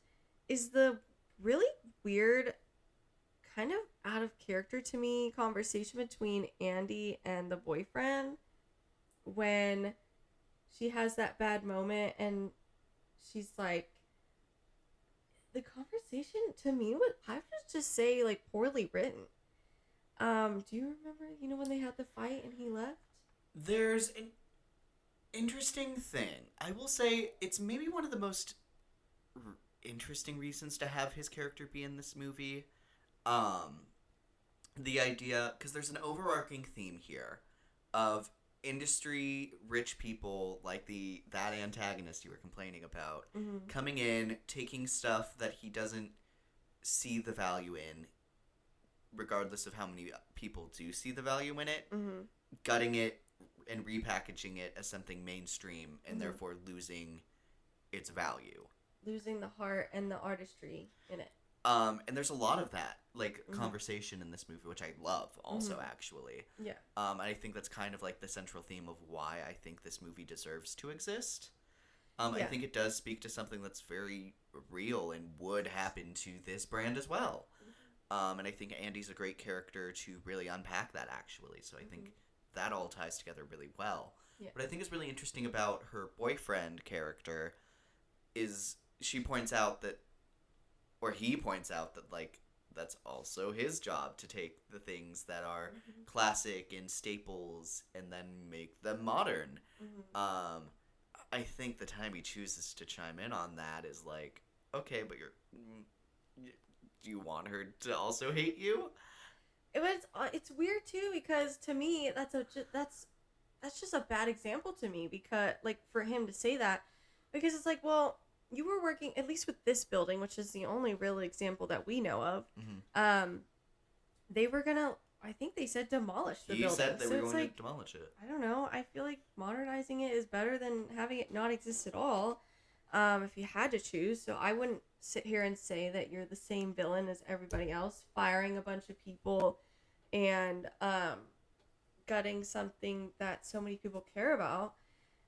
is the really weird, kind of out of character to me conversation between Andy and the boyfriend when she has that bad moment and she's like, the conversation to me would, I would just say, like, poorly written. Do you remember, when they had the fight and he left? There's an interesting thing. I will say it's maybe one of the most interesting reasons to have his character be in this movie. The idea, because there's an overarching theme here of industry rich people like that antagonist you were complaining about coming in, taking stuff that he doesn't see the value in, regardless of how many people do see the value in it, gutting it and repackaging it as something mainstream and therefore losing its value, losing the heart and the artistry in it. And there's a lot of that, like, conversation in this movie, which I love also, actually. Yeah. I think that's kind of like the central theme of why I think this movie deserves to exist. I think it does speak to something that's very real and would happen to this brand as well. And I think Andy's a great character to really unpack that, actually. So I think that all ties together really well. Yeah. What I think is really interesting about her boyfriend character is she points out that, or he points out that, like, that's also his job to take the things that are classic and staples and then make them modern. I think the time he chooses to chime in on that is like, okay, but do you want her to also hate you? It's weird too, because to me that's just a bad example to me, because, like, for him to say that, because it's like, well, you were working, at least with this building, which is the only real example that we know of. They were gonna, I think they said, demolish the building. He said they were going to demolish it. I don't know. I feel like modernizing it is better than having it not exist at all. If you had to choose. So I wouldn't sit here and say that you're the same villain as everybody else, firing a bunch of people and gutting something that so many people care about.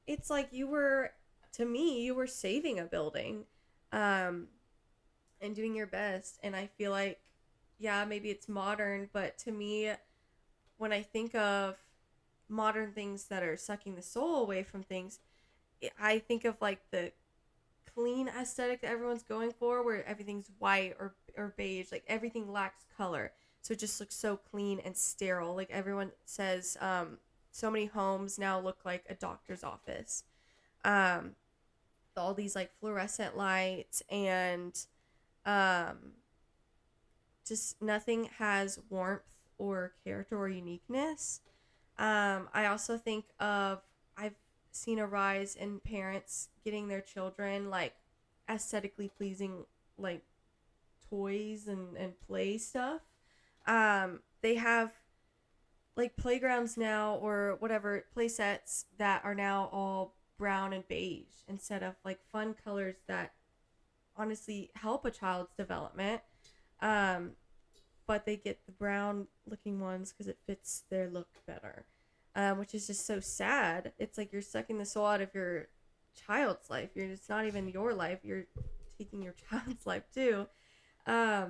It's like you were saving a building and doing your best. And I feel like, yeah, maybe it's modern, but to me, when I think of modern things that are sucking the soul away from things, I think of, like, the clean aesthetic that everyone's going for, where everything's white or beige, like everything lacks color, so it just looks so clean and sterile. Like everyone says, so many homes now look like a doctor's office. All these, like, fluorescent lights and just nothing has warmth or character or uniqueness. I also think of, I've seen a rise in parents getting their children, like, aesthetically pleasing, like, toys and play stuff. They have, like, playgrounds now, or whatever, play sets that are now all brown and beige instead of, like, fun colors that honestly help a child's development. But they get the brown looking ones because it fits their look better, which is just so sad. It's like you're sucking the soul out of your child's life. It's not even your life. You're taking your child's life too. I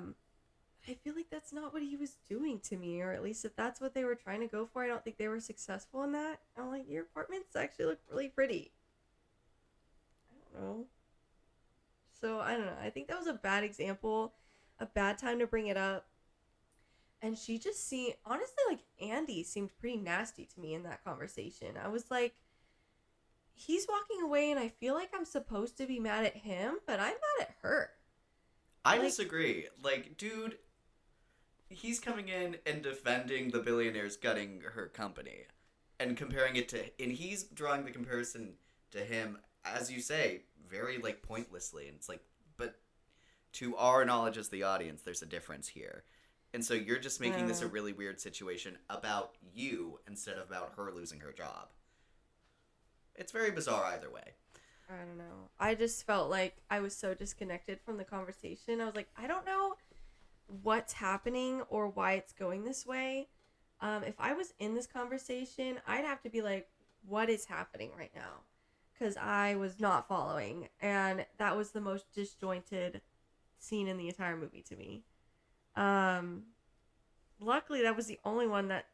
feel like that's not what he was doing to me, or at least if that's what they were trying to go for, I don't think they were successful in that. I'm like, your apartments actually look really pretty. I don't know. So, I don't know. I think that was a bad example, a bad time to bring it up. And she just seemed, honestly, like, Andy seemed pretty nasty to me in that conversation. I was like, he's walking away and I feel like I'm supposed to be mad at him, but I'm mad at her. I disagree. Like, dude, he's coming in and defending the billionaires gutting her company and comparing it to, and he's drawing the comparison to him, as you say, very, like, pointlessly. And it's like, but to our knowledge as the audience, there's a difference here. And so you're just making this a really weird situation about you instead of about her losing her job. It's very bizarre either way. I don't know. I just felt like I was so disconnected from the conversation. I was like, I don't know what's happening or why it's going this way. If I was in this conversation, I'd have to be like, what is happening right now? Because I was not following. And that was the most disjointed scene in the entire movie to me. Luckily, that was the only one that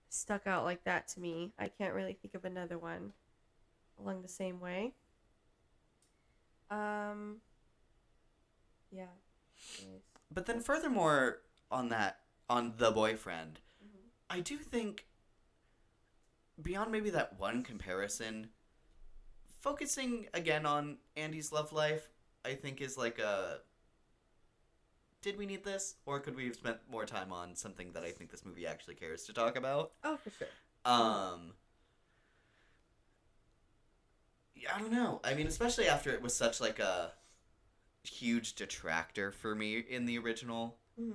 stuck out like that to me. I can't really think of another one along the same way. Yeah. Anyways. But then furthermore on the boyfriend, I do think beyond maybe that one comparison, focusing again on Andy's love life, I think is like did we need this? Or could we have spent more time on something that I think this movie actually cares to talk about? Oh, for sure. Yeah, I don't know. I mean, especially after it was such like a huge detractor for me in the original. Mm-hmm.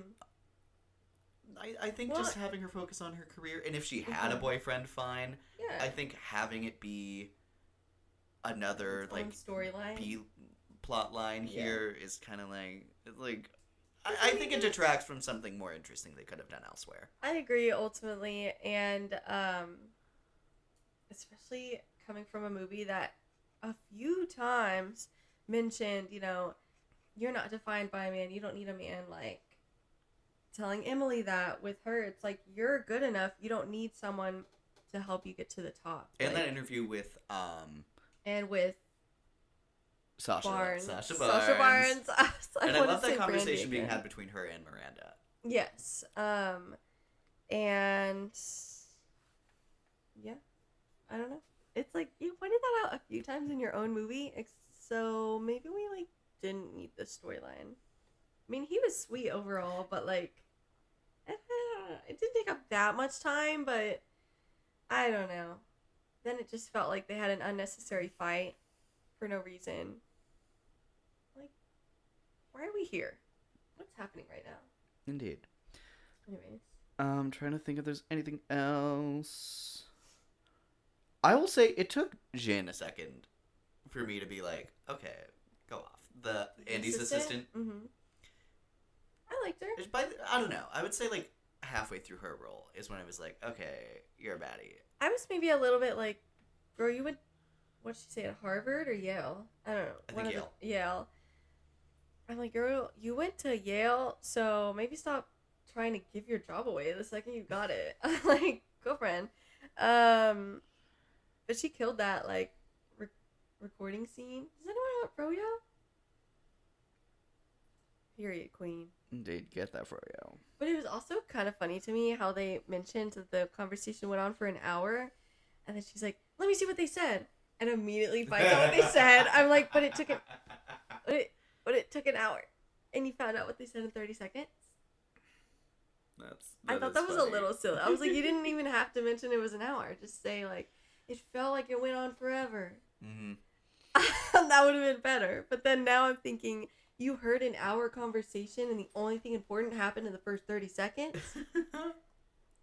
I think just having her focus on her career, and if she had a boyfriend, fine. Yeah. I think having it be another like storyline, B plot line here is kind of like I think it detracts from something more interesting they could have done elsewhere. I agree ultimately, and especially coming from a movie that a few times mentioned, you know, you're not defined by a man, you don't need a man, like telling Emily that with her, it's like, you're good enough, you don't need someone to help you get to the top. And like, that interview with and with Sasha Barnes. I And I love that conversation being had between her and Miranda. Yes. And yeah, I don't know. It's like you pointed that out a few times in your own movie, so maybe we like didn't need this storyline. I mean, he was sweet overall, but like it didn't take up that much time, but I don't know. Then it just felt like they had an unnecessary fight for no reason. Like, why are we here? What's happening right now? Indeed. Anyways. I'm trying to think if there's anything else. I will say it took Jin a second for me to be like, okay, go off. The Andy's assistant. Mm-hmm. I liked her. I don't know. I would say like halfway through her role is when I was like, okay, you're a baddie. I was maybe a little bit like, girl, you would, what'd she say, at Harvard or Yale? I don't know. I think Yale. Yale. I'm like, girl, you went to Yale, so maybe stop trying to give your job away the second you got it. Like, girlfriend. But she killed that, like, recording scene. Does anyone want Froyo? Period, queen. Indeed, get that for you. But it was also kind of funny to me how they mentioned that the conversation went on for an hour, and then she's like, let me see what they said, and immediately finds out what they said. I'm like, but it took it took an hour, and you found out what they said in 30 seconds? I thought that was funny. A little silly. I was like, you didn't even have to mention it was an hour. Just say, like, it felt like it went on forever. Mm-hmm. That would have been better. But then now I'm thinking, you heard an hour conversation and the only thing important happened in the first 30 seconds?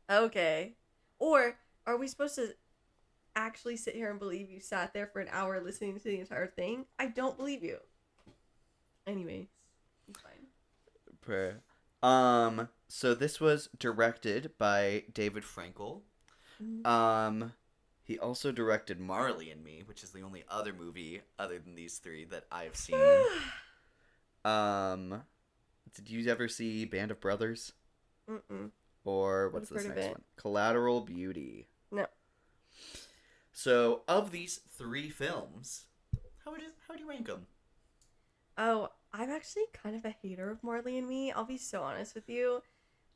Okay. Or are we supposed to actually sit here and believe you sat there for an hour listening to the entire thing? I don't believe you. Anyways, it's fine. Prayer. So this was directed by David Frankel. Mm-hmm. He also directed Marley and Me, which is the only other movie other than these three that I've seen. Did you ever see Band of Brothers? Mm-mm. Or what's this next one? Collateral Beauty. No. So, of these three films, how would you rank them? Oh, I'm actually kind of a hater of Marley and Me. I'll be so honest with you.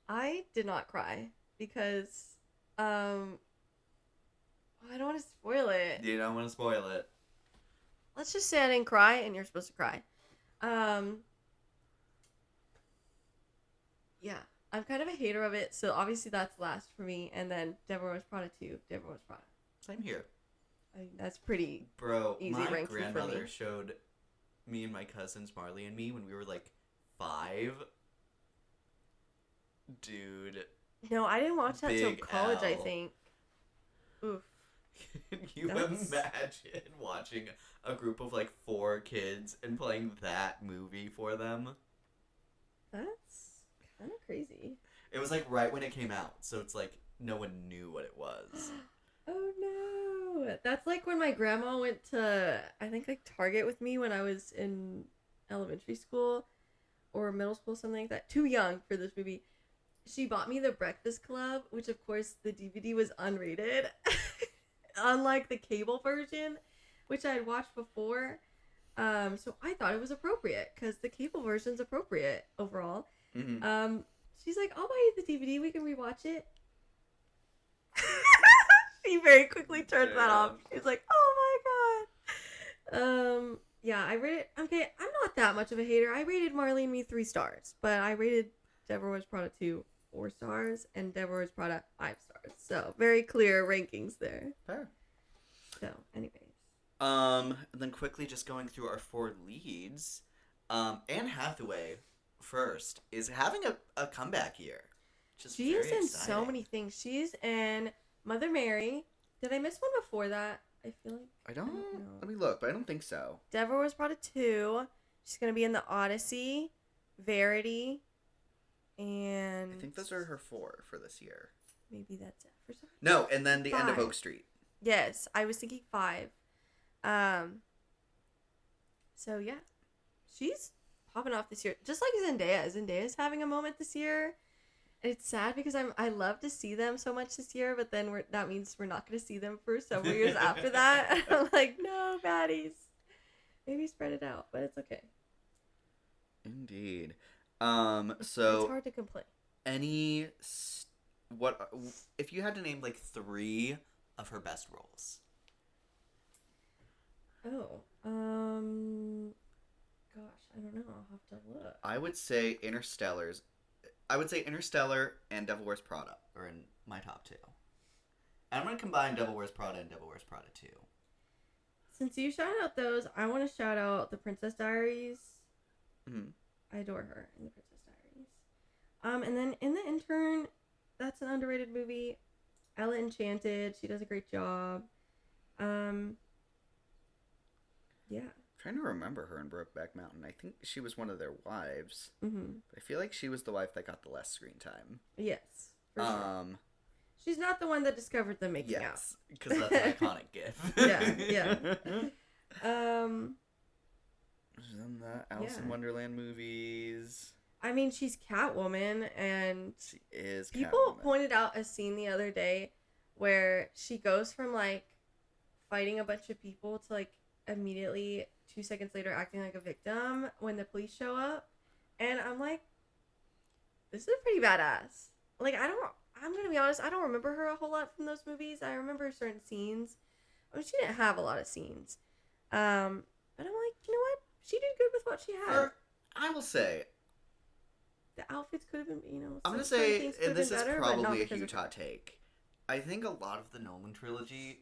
I did not cry because, I don't want to spoil it. You don't want to spoil it. Let's just say I didn't cry and you're supposed to cry. Yeah, I'm kind of a hater of it, so obviously that's last for me. And then Devil Wears Prada 2. Devil Wears Prada. Same here. I mean, that's pretty easy my ranking for grandmother me. showed me and my cousins Marley and Me when we were like 5. Dude. No, I didn't watch that till Big college, I L. think. Oof. Can you That's- imagine watching a group of like 4 kids and playing that movie for them? That's kind of crazy. It was like right when it came out, so it's like no one knew what it was. Oh no. That's like when my grandma went to, I think, like Target with me when I was in elementary school or middle school, something like that. Too young for this movie. She bought me The Breakfast Club, which of course the DVD was unrated, unlike the cable version, which I had watched before. So I thought it was appropriate because the cable version's appropriate overall. Mm-hmm. She's like, "I'll buy you the DVD. We can rewatch it." She very quickly turned that off. She's like, "Oh my god." Yeah, I rated. Okay, I'm not that much of a hater. I rated Marley and Me 3 stars, but I rated Devil Wears Prada 2 4 stars and Devil Wears Prada 5 stars. So very clear rankings there. Fair. So, anyways. And then quickly just going through our 4 leads. Anne Hathaway first is having a comeback year. Just She is very in so exciting. many things. She's in Mother Mary. Did I miss one before that? I feel like I don't know. let me look, but I don't think so. Devil Wears Prada 2. She's gonna be in The Odyssey, Verity, and I think those are her 4 for this year. maybe that's it for some. No, and then the end of 5. Oak Street. Yes, I was thinking 5. So yeah, she's popping off this year, just like Zendaya. Zendaya's having a moment this year. And it's sad because I love to see them so much this year, but then that means we're not going to see them for several years after that. I'm like, no, baddies. Maybe spread it out, but it's okay. Indeed. It's So hard to complain. what if you had to name like 3 of her best roles? Oh, gosh, I don't know. I'll have to look. I would say Interstellar and Devil Wears Prada are in my top 2. And I'm going to combine Devil Wears Prada and Devil Wears Prada 2. Since you shout out those, I want to shout out The Princess Diaries. Mhm. I adore her in The Princess Diaries. And then in The Intern, that's an underrated movie. Ella Enchanted, she does a great job. Yeah. Trying to remember her in Brokeback Mountain. I think she was one of their wives. Mm-hmm. But I feel like she was the wife that got the less screen time. Yes. For sure. Um, She's not the one that discovered them making out. yes, because that's an iconic gif. Yeah. She's in the Alice in Yeah. Wonderland movies. I mean, she's Catwoman, and She is people Catwoman. pointed out a scene the other day where she goes from like fighting a bunch of people to like immediately 2 seconds later acting like a victim when the police show up, and I'm like, this is pretty badass. Like, I'm gonna be honest, I don't remember her a whole lot from those movies. I remember certain scenes. I mean, she didn't have a lot of scenes, but I'm like, you know what, she did good with what she had. I will say, The outfits could have been, I'm going to certain say, things could and have this been is better, but not probably a because of huge her. hot take. I think a lot of the Nolan trilogy,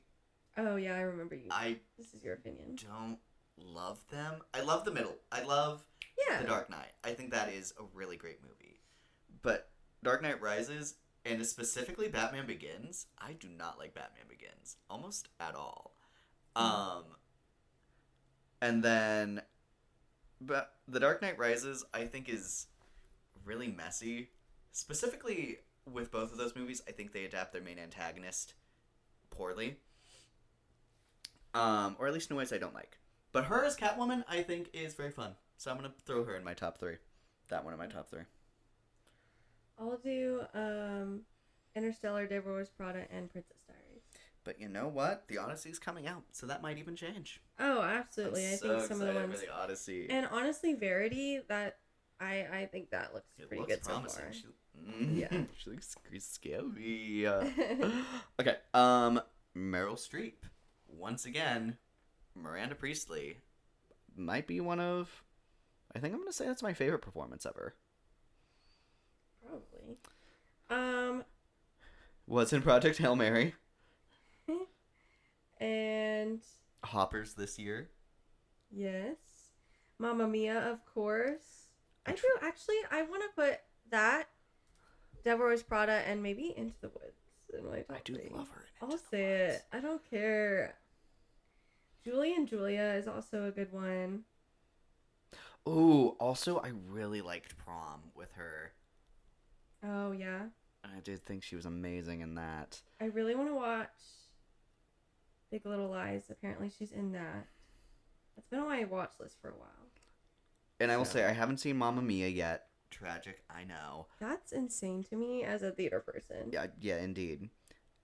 Oh yeah, I remember you. I This is your opinion. don't love them. I love the middle. I love Yeah. The Dark Knight. I think that is a really great movie. But Dark Knight Rises, and specifically Batman Begins, I do not like Batman Begins. Almost at all. And then, but The Dark Knight Rises, I think, is really messy. Specifically with both of those movies, I think they adapt their main antagonist poorly. Or at least in ways I don't like. But her as Catwoman, I think, is very fun. So I'm going to throw her in my top 3. That one in my top 3. I'll do Interstellar, Devil Wears Prada, and Princess Diaries. But you know what? The Odyssey's coming out, so that might even change. Oh, absolutely. I'm I think some of the excited ones. for the Odyssey. And honestly, Verity, that I think that looks It pretty looks good promising. so far. Yeah. Yeah. She looks scary. Okay. Meryl Streep. Once again, Miranda Priestley might be one of. I think I'm gonna say that's my favorite performance ever. Probably. Was in Project Hail Mary. And Hoppers this year. yes, Mamma Mia, of course. I I do actually. I want to put that, Devil Wears Prada, and maybe Into the Woods. in my top I do three. love her in I'll Into the say Woods. it. I don't care. Julie and Julia is also a good one. Ooh, also, I really liked Prom with her. Oh, yeah. I did think she was amazing in that. I really want to watch Big Little Lies. Apparently, she's in that. That's been on my watch list for a while. And I will So- say, I haven't seen Mamma Mia yet. Tragic, I know. That's insane to me as a theater person. Yeah, indeed.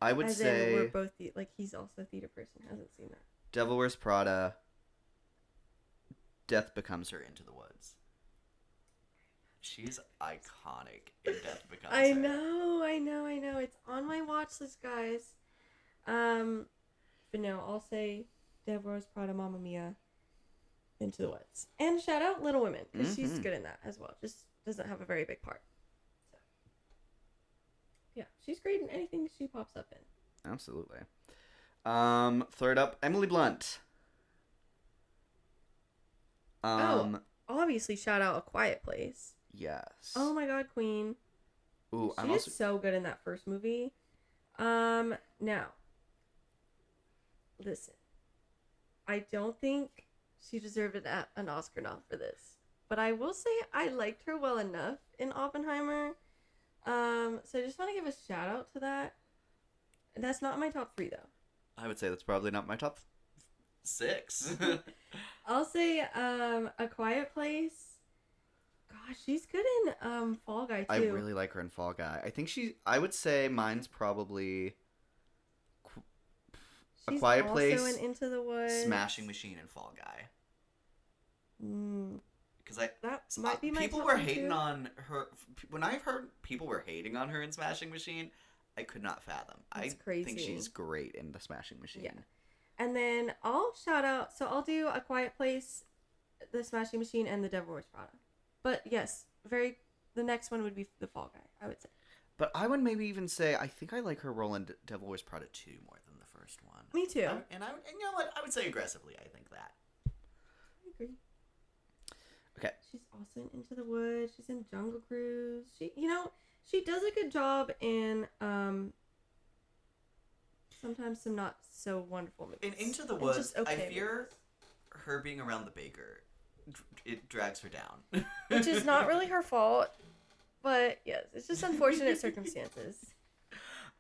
I would As say in, we're both like he's also a theater person. Hasn't seen that. Devil Wears Prada. Death Becomes Her, Into the Woods. She's iconic in Death Becomes I Her. know. It's on my watch list, guys. But no, I'll say Devil Wears Prada, Mamma Mia, Into the Woods, and shout out Little Women because she's good in that as well. Just doesn't have a very big part. So yeah, she's great in anything she pops up in. Absolutely. Third up, Emily Blunt. Obviously, shout out A Quiet Place. Yes. Oh my God, Queen. Ooh, She I'm is also so good in that first movie. Now, listen. I don't think she deserved an Oscar nom for this, but I will say I liked her well enough in Oppenheimer. So I just want to give a shout out to that. That's not my top 3 though. I would say that's probably not my top 6. I'll say A Quiet Place. Gosh, she's good in Fall Guy too. I really like her in Fall Guy. I would say mine's probably A She's Quiet also Place, in Into the Woods. Smashing Machine, and Fall Guy. Because That might be my people top were one, hating too. on her. When I've heard people were hating on her in Smashing Machine, I could not fathom. That's I crazy. think she's great in the Smashing Machine. Yeah. And then I'll shout out. So I'll do A Quiet Place, The Smashing Machine, and The Devil Wears Prada. But yes, the next one would be The Fall Guy, I would say. But I would maybe even say I think I like her role in Devil Wears Prada 2 more than the first one. Me too. And you know what? I would say aggressively. I think that. I agree. Okay. She's also in Into the Woods. She's in Jungle Cruise. She does a good job in sometimes some not so wonderful movies. In Into the And Woods, just okay I fear movies. her being around the baker. It drags her down. Which is not really her fault, but yes, it's just unfortunate circumstances.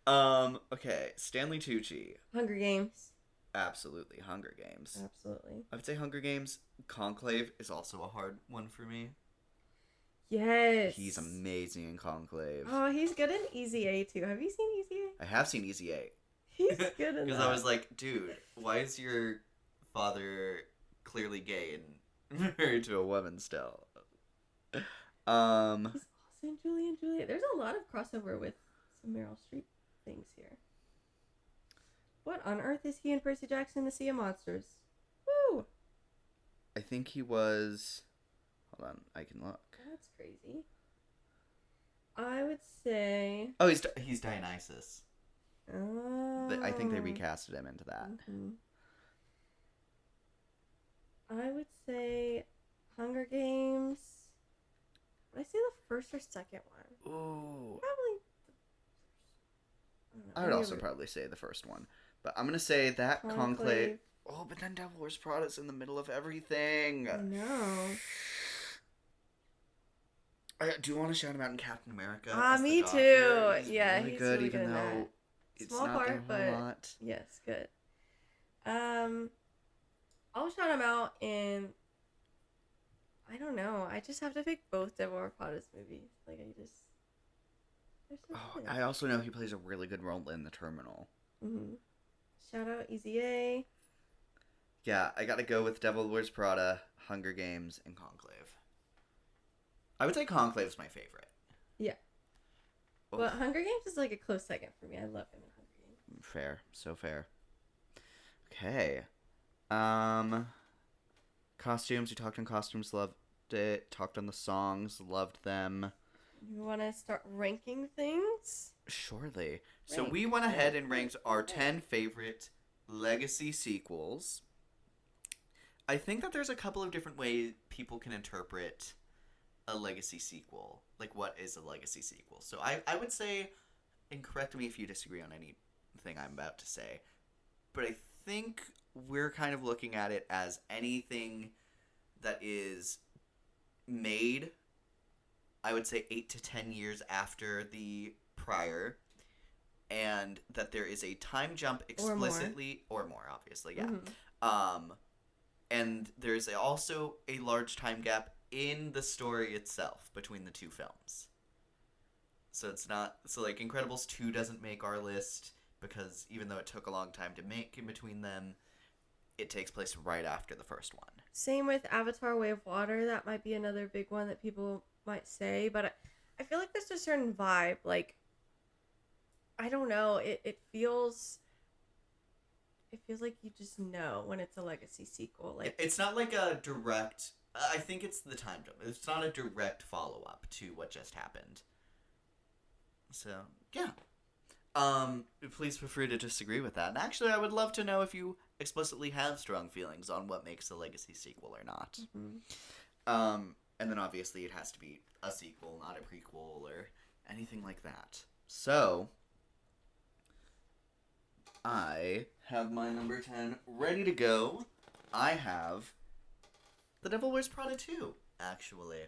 Okay, Stanley Tucci. Hunger Games. Absolutely, Hunger Games. Absolutely. I would say Hunger Games. Conclave is also a hard one for me. Yes. He's amazing in Conclave. Oh, he's good in Easy A too. Have you seen Easy A? I have seen Easy A. He's good in Because that. I was like, dude, why is your father clearly gay and married to a woman still? He's also in Julie and Juliet. There's a lot of crossover with some Meryl Streep things here. What on earth is he and Percy Jackson in the Sea of Monsters? Woo! I think he was. Hold on, I can look. That's crazy. I would say. Oh, he's Dionysus. Oh. I think they recasted him into that. Mhm. I would say Hunger Games. Would I say the first or second one? Ooh. Probably. I would also probably say the first one. But I'm going to say that Conclave. Oh, but then Devil Wears Prada's in the middle of everything. I know. I do want to shout him out in Captain America. Ah, as the me Doctor. too. He's Yeah, really he's good, really even good in though that. it's Small not part, there a but whole lot. yes, good. I'll shout him out in. I don't know. I just have to pick both Devil Wears Prada's movies. Like they're so Oh, good. I also know he plays a really good role in The Terminal. Mm-hmm. Shout out Easy A. Yeah, I gotta go with Devil Wears Prada, Hunger Games, and Conclave. I would say Conclave's my favorite. Yeah. Oh, But Hunger Games is like a close second for me. I love him in Hunger Games. fair, so fair. Okay. Costumes. We talked on costumes, loved it. Talked on the songs, loved them. You want to start ranking things? Surely. So Rank. we went ahead and ranked our 10 favorite legacy sequels. I think that there's a couple of different ways people can interpret a legacy sequel. Like, what is a legacy sequel? So I would say and correct me if you disagree on anything I'm about to say, but I think we're kind of looking at it as anything that is made, I would say 8 to 10 years after the prior, and that there is a time jump explicitly, or more obviously, yeah. Mm-hmm. And there's also a large time gap in the story itself between the two films. So it's not, so like Incredibles 2 doesn't make our list because even though it took a long time to make in between them, it takes place right after the first one. Same with Avatar: Way of Water. That might be another big one that people might say, but I feel like there's a certain vibe. Like, I don't know. It feels like you just know when it's a legacy sequel. Like, it's not like a direct. I think it's the time jump. It's not a direct follow up to what just happened. So yeah. Please feel free to disagree with that. And actually, I would love to know if you explicitly have strong feelings on what makes a legacy sequel or not. Mm-hmm. And then obviously it has to be a sequel, not a prequel or anything like that. So I have my number 10 ready to go. I have The Devil Wears Prada 2, actually.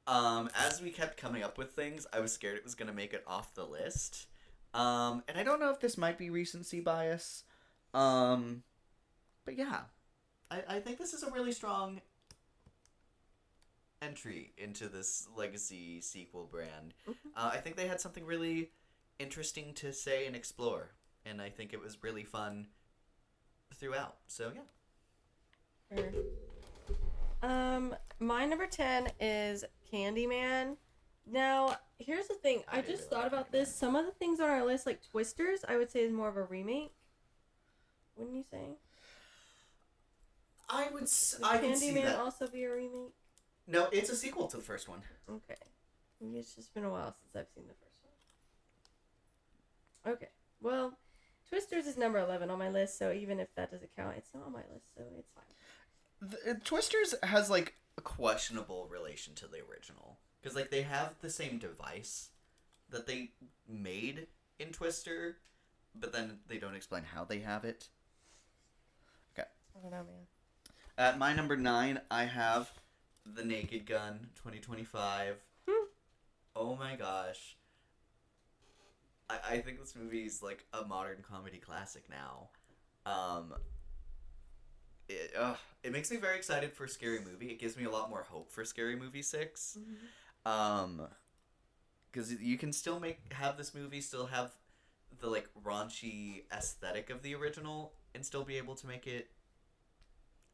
As we kept coming up with things, I was scared it was going to make it off the list. And I don't know if this might be recency bias. But yeah. I think this is a really strong entry into this legacy sequel brand. Mm-hmm. I think they had something really interesting to say and explore. And I think it was really fun throughout. So yeah. Sure. My number 10 is Candyman. Now, here's the thing. I just thought about this. Some of the things on our list, like Twisters, I would say is more of a remake. Wouldn't you say? I can see Candyman that. also be a remake? No, it's a sequel to the first one. Okay. Maybe it's just been a while since I've seen the first one. Okay. Well, Twisters is number 11 on my list, so even if that doesn't count, it's not on my list, so it's fine. Twisters has like a questionable relation to the original because like they have the same device that they made in Twister, but then they don't explain how they have it. Okay. I don't know, man. At my number 9, I have The Naked Gun 2025. Oh my gosh. I think this movie is like a modern comedy classic now. It makes me very excited for Scary Movie. It gives me a lot more hope for Scary Movie 6. Mm-hmm. Because you can still have this movie still have the like raunchy aesthetic of the original and still be able to make it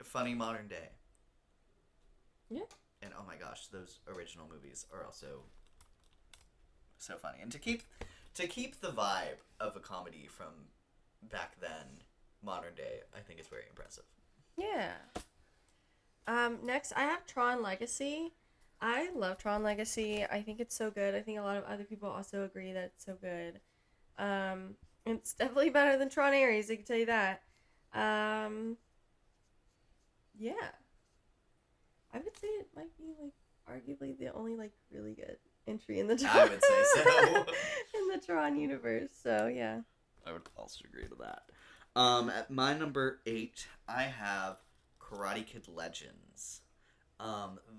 funny modern day. Yeah. And oh my gosh, those original movies are also so funny. And to keep the vibe of a comedy from back then, modern day, I think it's very impressive. Yeah. Next, I have Tron Legacy. I love Tron Legacy. I think it's so good. I think a lot of other people also agree that it's so good. It's definitely better than Tron Ares, I can tell you that. Yeah. I would say it might be, like, arguably the only, like, really good entry in the Tron. I would say so. in the Tron universe, so yeah. I would also agree to that. At my number 8, I have Karate Kid Legends.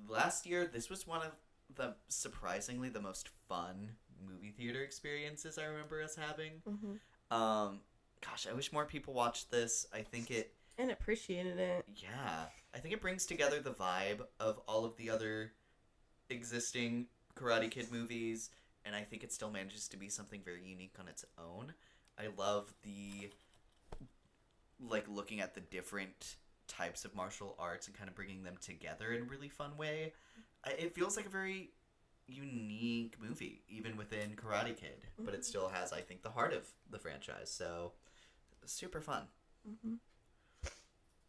Last year, this was one of the surprisingly the most fun movie theater experiences I remember us having. Mm-hmm. Gosh, I wish more people watched this. I think it... And appreciated it. Yeah. I think it brings together the vibe of all of the other existing Karate Kid movies, and I think it still manages to be something very unique on its own. I love the... like, looking at the different types of martial arts and kind of bringing them together in a really fun way. It feels like a very unique movie, even within Karate Kid, but it still has, I think, the heart of the franchise, so super fun. Mm-hmm.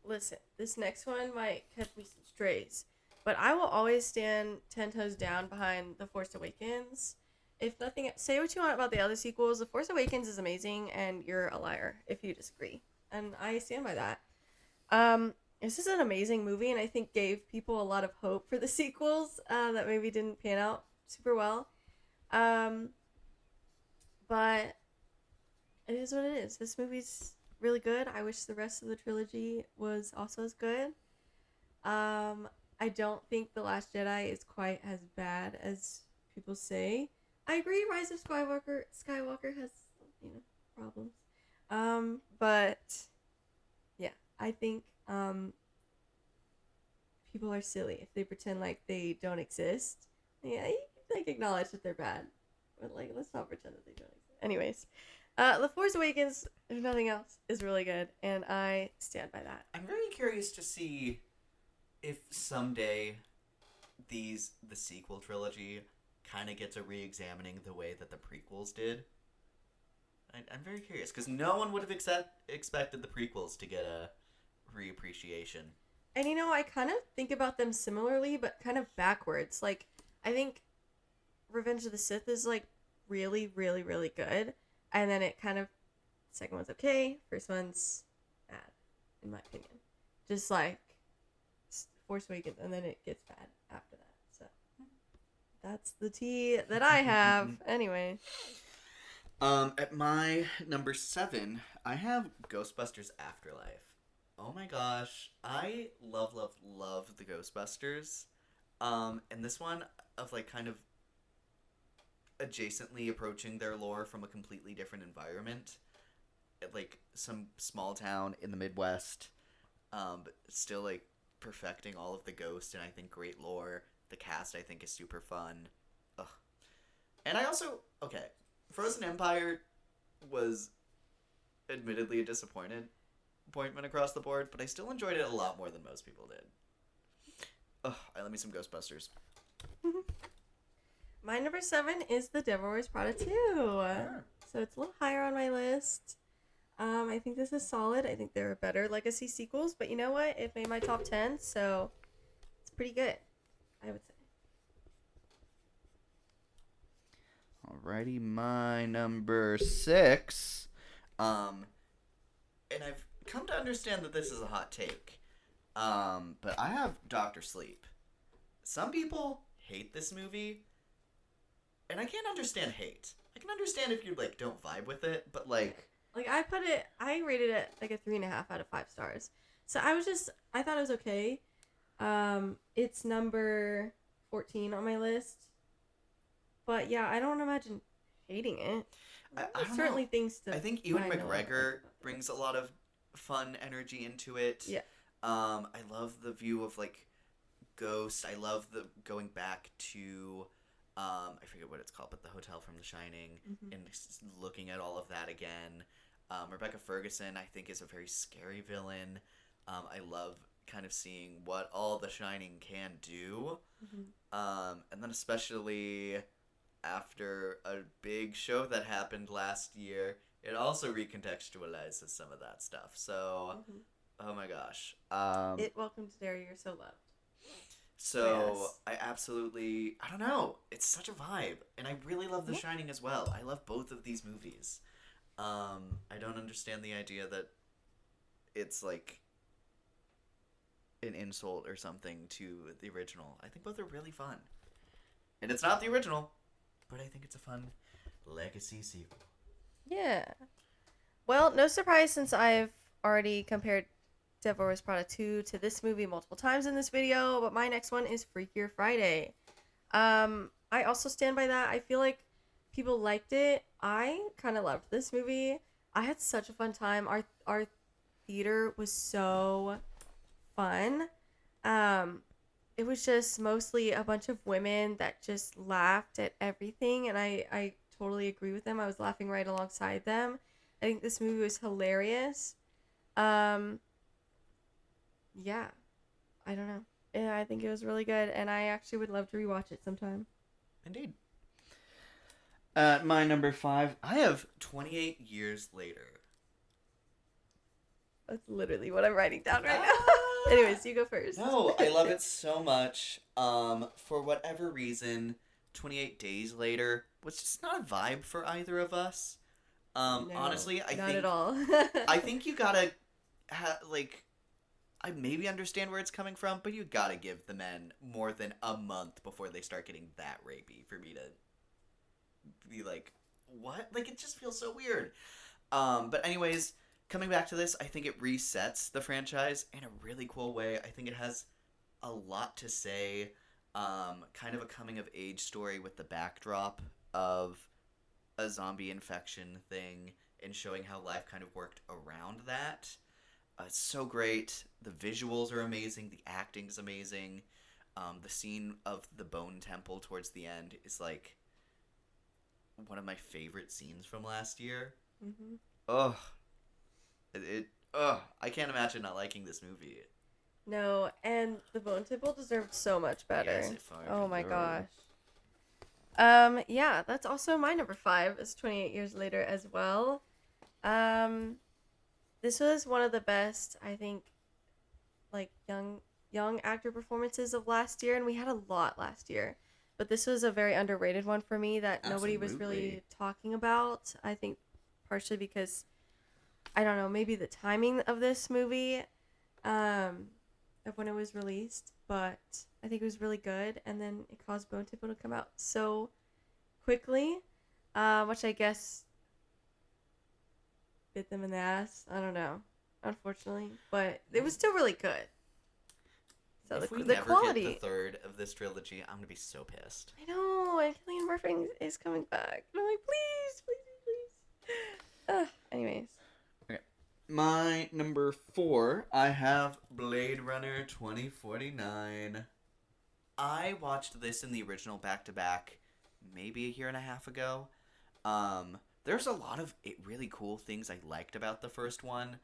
Listen, this next one might catch me some strays, but I will always stand 10 toes down behind The Force Awakens. If nothing, say what you want about the other sequels, The Force Awakens is amazing, and you're a liar if you disagree. And I stand by that. This is an amazing movie, and I think gave people a lot of hope for the sequels that maybe didn't pan out super well. But But it is what it is. This movie's really good. I wish the rest of the trilogy was also as good. I don't think The Last Jedi is quite as bad as people say. I agree, Rise of Skywalker has, problems. But yeah, I think people are silly if they pretend like they don't exist. Yeah, you can, like, acknowledge that they're bad, but like, let's not pretend that they don't exist. Anyways, The Force Awakens, if nothing else, is really good, and I stand by that. I'm very curious to see if someday the sequel trilogy kind of gets a re-examining the way that the prequels did. I'm very curious, because no one would have expected the prequels to get a reappreciation. And I kind of think about them similarly, but kind of backwards. Like, I think Revenge of the Sith is, like, really, really, really good. And then it kind of, second one's okay, first one's bad, in my opinion. Just like Force Awakens, and then it gets bad after that. So, that's the tea that I have. Anyway. At my number 7, I have Ghostbusters Afterlife. Oh my gosh, I love the Ghostbusters. And this one of, like, kind of adjacently approaching their lore from a completely different environment. Like, some small town in the Midwest, but still, like, perfecting all of the ghosts and I think great lore. The cast, I think, is super fun. Ugh. And I also, okay, Frozen Empire was admittedly a disappointment across the board, but I still enjoyed it a lot more than most people did. Ugh, I love me some Ghostbusters. My number 7 is The Devil Wears Prada 2. So it's a little higher on my list. I think this is solid. I think there are better Legacy sequels, but you know what? It made my top 10, so it's pretty good, I would say. Alrighty, my number 6. And I've come to understand that this is a hot take. But I have Dr. Sleep. Some people hate this movie, and I can't understand hate. I can understand if you, like, don't vibe with it, but, like... Like, I rated it, like, a 3.5 out of 5 stars. So I thought it was okay. It's number 14 on my list. But, yeah, I don't imagine hating it. I don't certainly know. things to... I think Ewan find McGregor brings a lot of fun energy into it. Yeah. I love the view of, like, Ghost. I love the going back to... I forget what it's called, but the hotel from The Shining, and looking at all of that again. Rebecca Ferguson, I think, is a very scary villain. I love kind of seeing what all The Shining can do. And then especially after a big show that happened last year, it also recontextualizes some of that stuff. So, oh my gosh. It welcomes Derry, You're So Loved. So, yes. I absolutely, I don't know, it's such a vibe, and I really love The Shining as well. I love both of these movies. I don't understand the idea that it's, like, an insult or something to the original. I think both are really fun. And it's not the original, but I think it's a fun legacy sequel. Yeah. Well, no surprise since I've already compared Devil Wears Prada 2 to this movie multiple times in this video, but my next one is Freakier Friday. I also stand by that. I feel like people liked it. I kind of loved this movie. I had such a fun time. Our theater was so fun. It was just mostly a bunch of women that just laughed at everything, and I totally agree with them. I was laughing right alongside them. I think this movie was hilarious. Yeah, I don't know. Yeah, I think it was really good, and I actually would love to rewatch it sometime. Indeed. At my number 5, I have 28 Years Later. That's literally what I'm writing down right now. Anyways, you go first. No, I love it so much. For whatever reason, 28 Days Later was just not a vibe for either of us. No, honestly, I not think at all. I think you gotta I maybe understand where it's coming from, but you gotta give the men more than a month before they start getting that rapey for me to be like, what? Like, it just feels so weird. But anyways, coming back to this, I think it resets the franchise in a really cool way. I think it has a lot to say. Kind of a coming of age story with the backdrop of a zombie infection thing and showing how life kind of worked around that. It's so great. The visuals are amazing. The acting's amazing. The scene of the bone temple towards the end is like one of my favorite scenes from last year. Mm-hmm. Ugh. I can't imagine not liking this movie. No, and the Bone Temple deserved so much better. Yes, it fucking oh my deserved. gosh. Yeah, that's also my number 5. It's 28 years later as well. This was one of the best, I think, like young actor performances of last year, and we had a lot last year. But this was a very underrated one for me that nobody was really Absolutely. talking about. I think partially because, I don't know, maybe the timing of this movie, of when it was released, but I think it was really good, and then it caused Bone Temple to come out so quickly, which I guess bit them in the ass. I don't know, unfortunately, but it was still really good. So If we the never quality. get the third of this trilogy, I'm gonna be so pissed. I know, and Cillian Murphy is coming back. And I'm like, please. Anyways. My number 4, I have Blade Runner 2049. I watched this in the original back-to-back maybe a year and a half ago. There's a lot of really cool things I liked about the first one.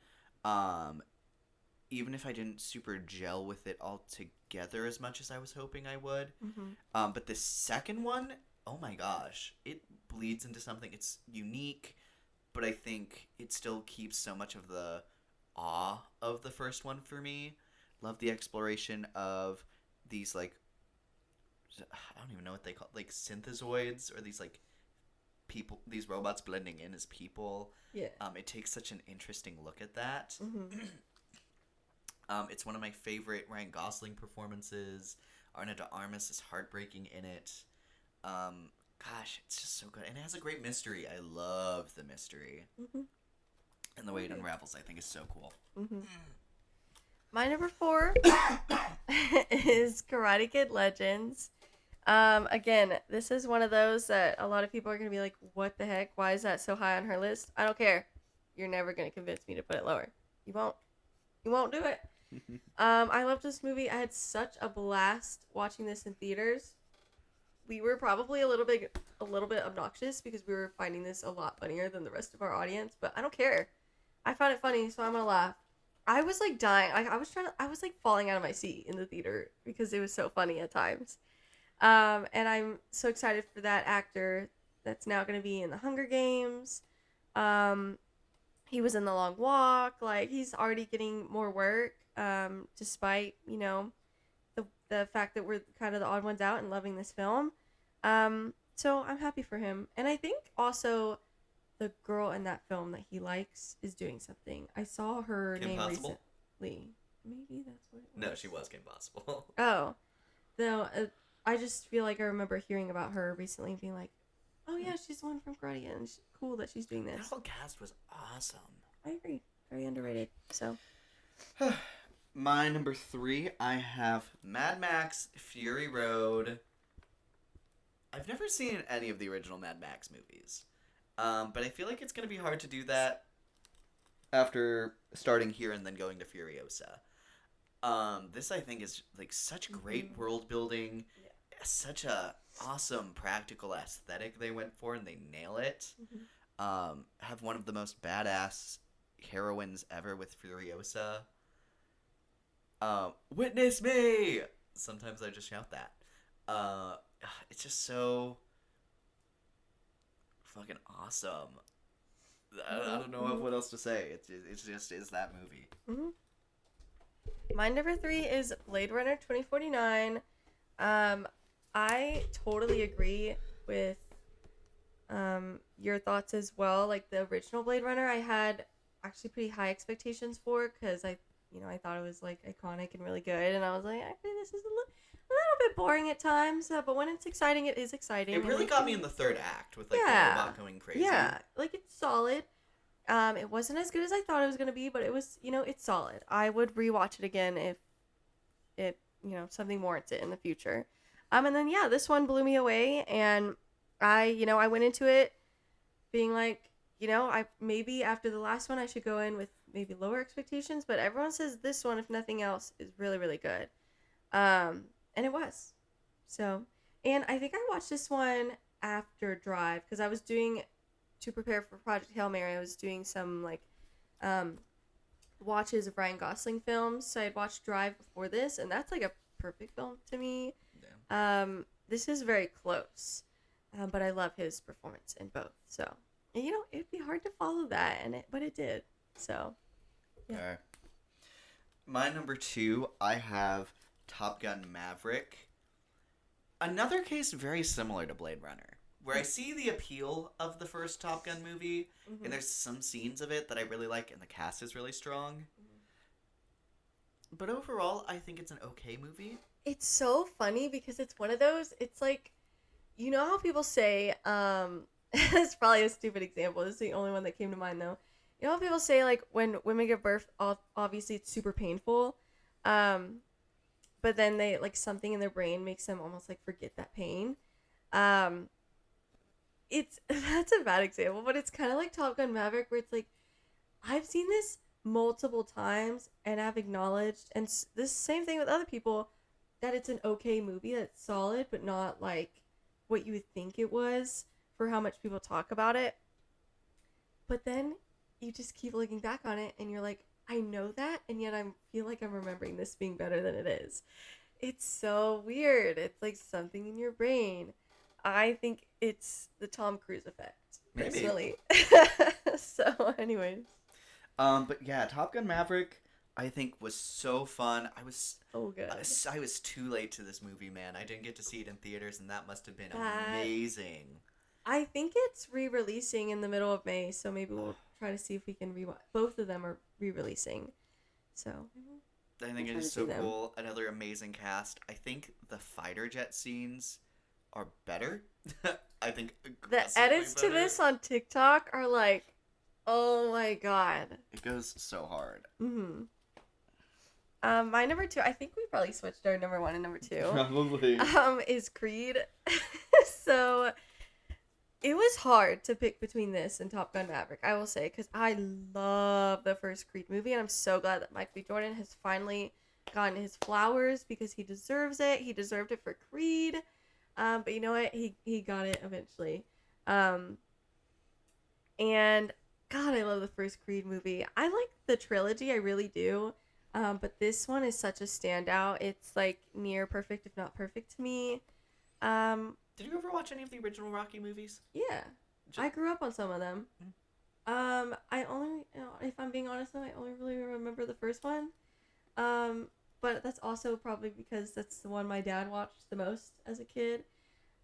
Even if I didn't super gel with it all together as much as I was hoping I would. Mm-hmm. But the second one, oh my gosh, it bleeds into something. It's unique, but I think it still keeps so much of the awe of the first one for me. Love the exploration of these, like, I don't even know what they call, like, synthezoids, or these, like, people, these robots blending in as people. Yeah. It takes such an interesting look at that. Mm-hmm. It's one of my favorite Ryan Gosling performances. Ana de Armas is heartbreaking in it. Gosh, it's just so good. And it has a great mystery. I love the mystery. Mm-hmm. And the way it unravels, I think, is so cool. Mm-hmm. My number 4 is Karate Kid Legends. Again, this is one of those that a lot of people are going to be like, what the heck? Why is that so high on her list? I don't care. You're never going to convince me to put it lower. You won't. You won't do it. I loved this movie. I had such a blast watching this in theaters. We were probably a little bit obnoxious because we were finding this a lot funnier than the rest of our audience, but I don't care. I found it funny, so I'm gonna laugh. I was like dying. I was like falling out of my seat in the theater because it was so funny at times. And I'm so excited for that actor that's now gonna be in the Hunger Games. He was in The Long Walk. Like, he's already getting more work, despite, you know, the fact that we're kind of the odd ones out and loving this film. So I'm happy for him. And I think also the girl in that film that he likes is doing something. I saw her Kim name Possible? recently. Maybe that's what it was. No, she was Kim Possible. Oh. No, I just feel like I remember hearing about her recently and being like, oh yeah, she's the one from Karate Kid, and it's cool that she's doing That this. whole cast was awesome. I agree. Very underrated. So. My number 3, I have Mad Max Fury Road. I've never seen any of the original Mad Max movies. But I feel like it's going to be hard to do that after starting here and then going to Furiosa. This, I think, is like such great world building. Yeah. Such a awesome practical aesthetic they went for, and they nail it. Mm-hmm. Have one of the most badass heroines ever with Furiosa. Witness me! Sometimes I just shout that. It's just so fucking awesome. I don't know what else to say. It just is that movie. Mm-hmm. My number 3 is Blade Runner 2049. I totally agree with your thoughts as well. Like, the original Blade Runner, I had actually pretty high expectations for, because I thought it was like iconic and really good, and I was like, actually, this is little bit boring at times, but when it's exciting, it is exciting. It really got me in the third act with like the robot going crazy. Yeah, like it's solid. It wasn't as good as I thought it was gonna be, but it was, it's solid. I would rewatch it again if it, something warrants it in the future. And then yeah, this one blew me away, and I went into it being like, I maybe after the last one I should go in with maybe lower expectations, but everyone says this one, if nothing else, is really, really good. And it was. So, and I think I watched this one after Drive because I was to prepare for Project Hail Mary, I was doing some like watches of Ryan Gosling films. So I had watched Drive before this, and that's like a perfect film to me. Yeah. This is very close, but I love his performance in both. So, and, it'd be hard to follow that, but it did. So, yeah. Okay. My number 2, I have Top Gun Maverick. Another case very similar to Blade Runner, where I see the appeal of the first Top Gun movie, and there's some scenes of it that I really like, and the cast is really strong. But overall, I think it's an okay movie. It's so funny because it's one of those, it's like, how people say, it's probably a stupid example. This is the only one that came to mind, though. You know how people say, like, when women give birth, obviously it's super painful, but then they, like, something in their brain makes them almost, like, forget that pain. That's a bad example, but it's kind of like Top Gun Maverick, where it's like, I've seen this multiple times, and I've acknowledged, and this same thing with other people, that it's an okay movie, that's solid, but not, like, what you would think it was for how much people talk about it. But then you just keep looking back on it, and you're like, I know that, and yet I feel like I'm remembering this being better than it is. It's so weird. It's like something in your brain. I think it's the Tom Cruise effect, personally. So, anyways. But yeah, Top Gun Maverick, I think, was so fun. I was good. I was too late to this movie, man. I didn't get to see it in theaters, and that must have been amazing. I think it's re-releasing in the middle of May, so maybe we'll try to see if we can rewatch. Both of them are re-releasing, so I think it is so cool. Another amazing cast. I think the fighter jet scenes are better. I think the edits to this on TikTok are like, oh my god. It goes so hard. Mm-hmm. My number 2, I think we probably switched our number 1 and number 2. Probably. Is Creed. So it was hard to pick between this and Top Gun Maverick, I will say, because I love the first Creed movie, and I'm so glad that Michael B. Jordan has finally gotten his flowers because he deserves it. He deserved it for Creed. But you know what? He got it eventually. And God, I love the first Creed movie. I like the trilogy, I really do. But this one is such a standout. It's like near perfect, if not perfect to me. Did you ever watch any of the original Rocky movies? Yeah. I grew up on some of them. I only, if I'm being honest, I only really remember the first one. But that's also probably because that's the one my dad watched the most as a kid.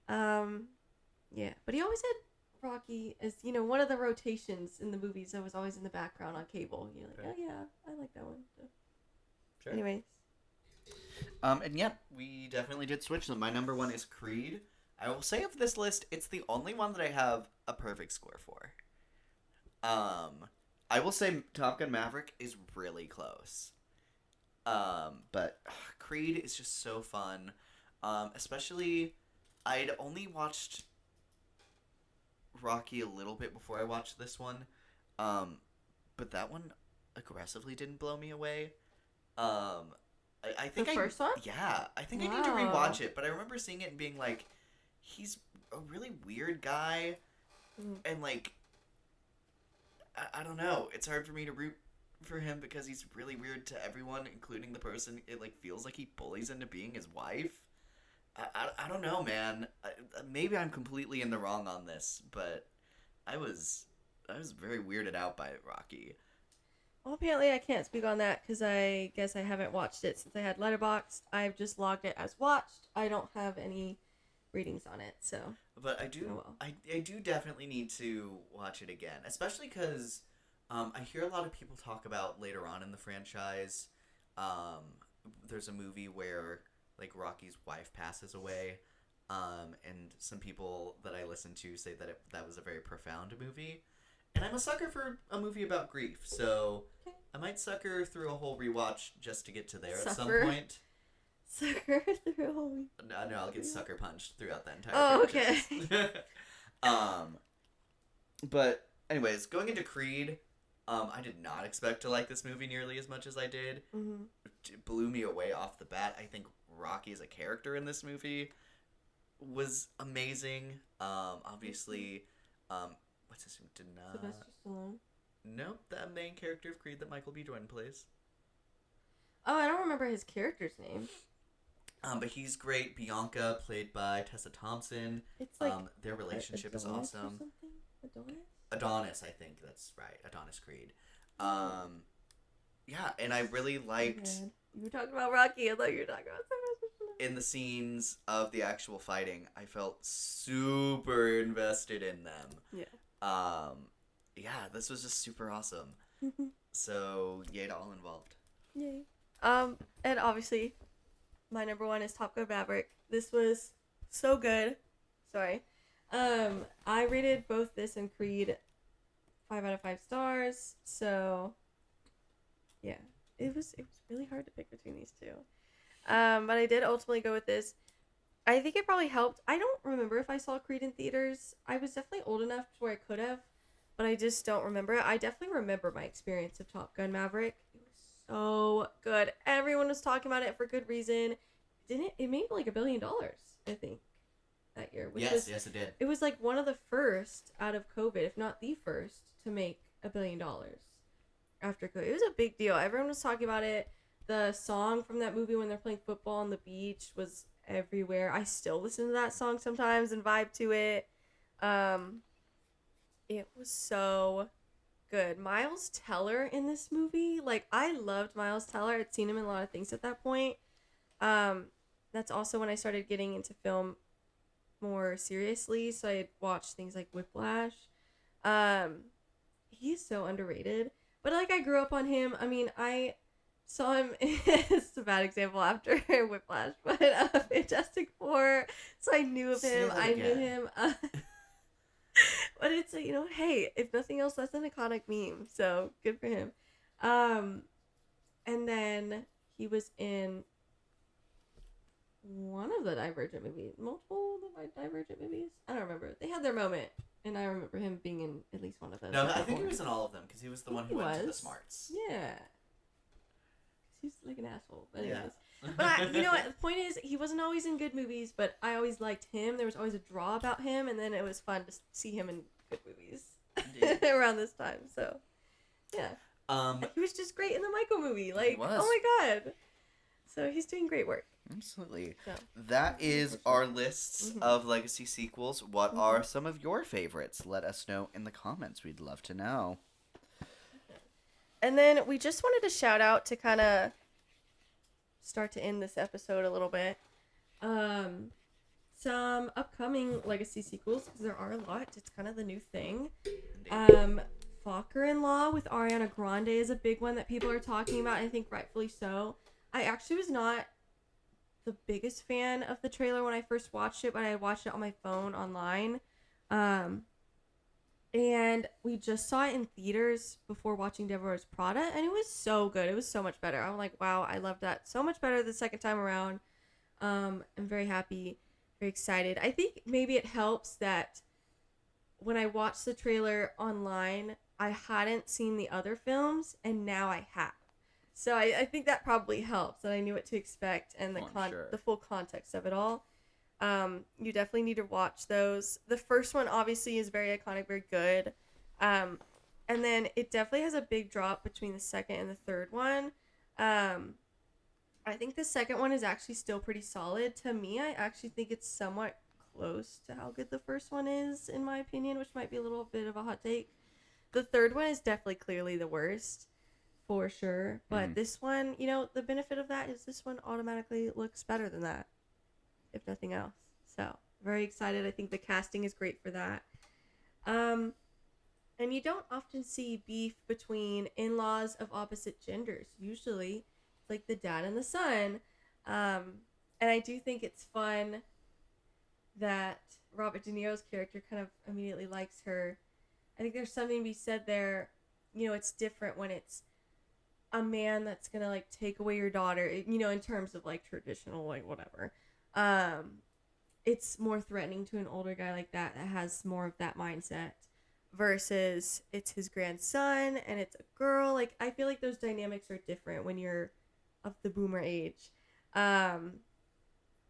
Yeah. But he always had Rocky as, one of the rotations in the movies that was always in the background on cable. You're like, oh yeah, I like that one. So. Sure. Anyways. And yeah, we definitely did switch them. My number 1 is Creed. I will say of this list, it's the only one that I have a perfect score for. I will say Top Gun Maverick is really close. But Creed is just so fun. Especially, I'd only watched Rocky a little bit before I watched this one. But that one aggressively didn't blow me away. I think the first one? Yeah, I think I need to rewatch it. But I remember seeing it and being like, he's a really weird guy, and like, I don't know. It's hard for me to root for him because he's really weird to everyone, including the person it like feels like he bullies into being his wife. I don't know, man. Maybe I'm completely in the wrong on this, but I was very weirded out by Rocky. Well, apparently I can't speak on that because I guess I haven't watched it since I had Letterboxd. I've just logged it as watched. I don't have any ratings on it, so. But I do, I do definitely need to watch it again, especially because I hear a lot of people talk about later on in the franchise. There's a movie where like Rocky's wife passes away. And some people that I listen to say that that was a very profound movie. And I'm a sucker for a movie about grief, so I might sucker through a whole rewatch just to get to there at some point. Sucker through a whole No, I'll get sucker punched throughout that entire Oh, franchise. But anyways, going into Creed, I did not expect to like this movie nearly as much as I did. Mm-hmm. It blew me away off the bat. I think Rocky as a character in this movie was amazing. Obviously, what's his name? Sylvester Stallone. Nope, the main character of Creed that Michael B. Jordan plays. Oh, I don't remember his character's name. But he's great. Bianca, played by Tessa Thompson. It's like their relationship is Adonis or awesome. something? Adonis, I think that's right. Adonis Creed. Yeah, and I really liked. Oh, you were talking about Rocky. I thought you were talking about Sylvester Stallone. In the scenes of the actual fighting, I felt super invested in them. Yeah. Yeah, this was just super awesome. So, yay to all involved. Yay. And obviously, my number one is Top Gun Maverick. This was so good. Sorry. I rated both this and Creed 5 out of 5 stars. So, yeah, it was really hard to pick between these two. But I did ultimately go with this. I think it probably helped. I don't remember if I saw Creed in theaters. I was definitely old enough to where I could have, but I just don't remember it. I definitely remember my experience of Top Gun Maverick. It was so good. Everyone was talking about it for good reason. It made like $1 billion, I think, that year. Yes, it did. It was like one of the first out of COVID, if not the first, to make $1 billion after COVID. It was a big deal. Everyone was talking about it. The song from that movie when they're playing football on the beach was everywhere. I still listen to that song sometimes and vibe to it. It was so good. Miles Teller in this movie, like, I loved Miles Teller. I'd seen him in a lot of things at that point. That's also when I started getting into film more seriously, so I had watched things like Whiplash. He's so underrated, but like, I grew up on him. I mean, I saw him it's a bad example after Whiplash, but Fantastic Four, so I knew of him. I knew him. But it's, you know, hey, if nothing else, that's an iconic meme, so good for him. And then he was in one of the Divergent movies, multiple of the Divergent movies. I don't remember. They had their moment, and I remember him being in at least one of them. No, I think he was in all of them because he was the one who went to the smarts. Yeah. He's like an asshole. But anyways. Yeah. But you know what? The point is, he wasn't always in good movies, but I always liked him. There was always a draw about him, and then it was fun to see him in good movies around this time. So, yeah. He was just great in the Michael movie. Like, oh my god. So he's doing great work. Absolutely. So. That is our lists of legacy sequels. What are some of your favorites? Let us know in the comments. We'd love to know. And then we just wanted to shout out to kind of start to end this episode a little bit. Some upcoming legacy sequels, because there are a lot. It's kind of the new thing. Fokker-in-Law with Ariana Grande is a big one that people are talking about. I think rightfully so. I actually was not the biggest fan of the trailer when I first watched it, but I watched it on my phone online. And we just saw it in theaters before watching Devil Wears Prada, and it was so good. It was so much better. I'm like, wow, I loved that so much better the second time around. I'm very happy, very excited. I think maybe it helps that when I watched the trailer online, I hadn't seen the other films, and now I have. So I think that probably helps, that I knew what to expect and the full context of it all. You definitely need to watch those. The first one obviously is very iconic, very good. And then it definitely has a big drop between the second and the third one. I think the second one is actually still pretty solid. To me, I actually think it's somewhat close to how good the first one is, in my opinion, which might be a little bit of a hot take. The third one is definitely clearly the worst, for sure. But this one, you know, the benefit of that is this one automatically looks better than that, if nothing else. So, very excited. I think the casting is great for that. And you don't often see beef between in-laws of opposite genders. Usually, it's like the dad and the son. And And I do think it's fun that Robert De Niro's character kind of immediately likes her. I think there's something to be said there. You know, it's different when it's a man that's gonna like take away your daughter, you know, in terms of like traditional, like whatever. It's more threatening to an older guy like that has more of that mindset versus it's his grandson and it's a girl. Like, I feel like those dynamics are different when you're of the boomer age.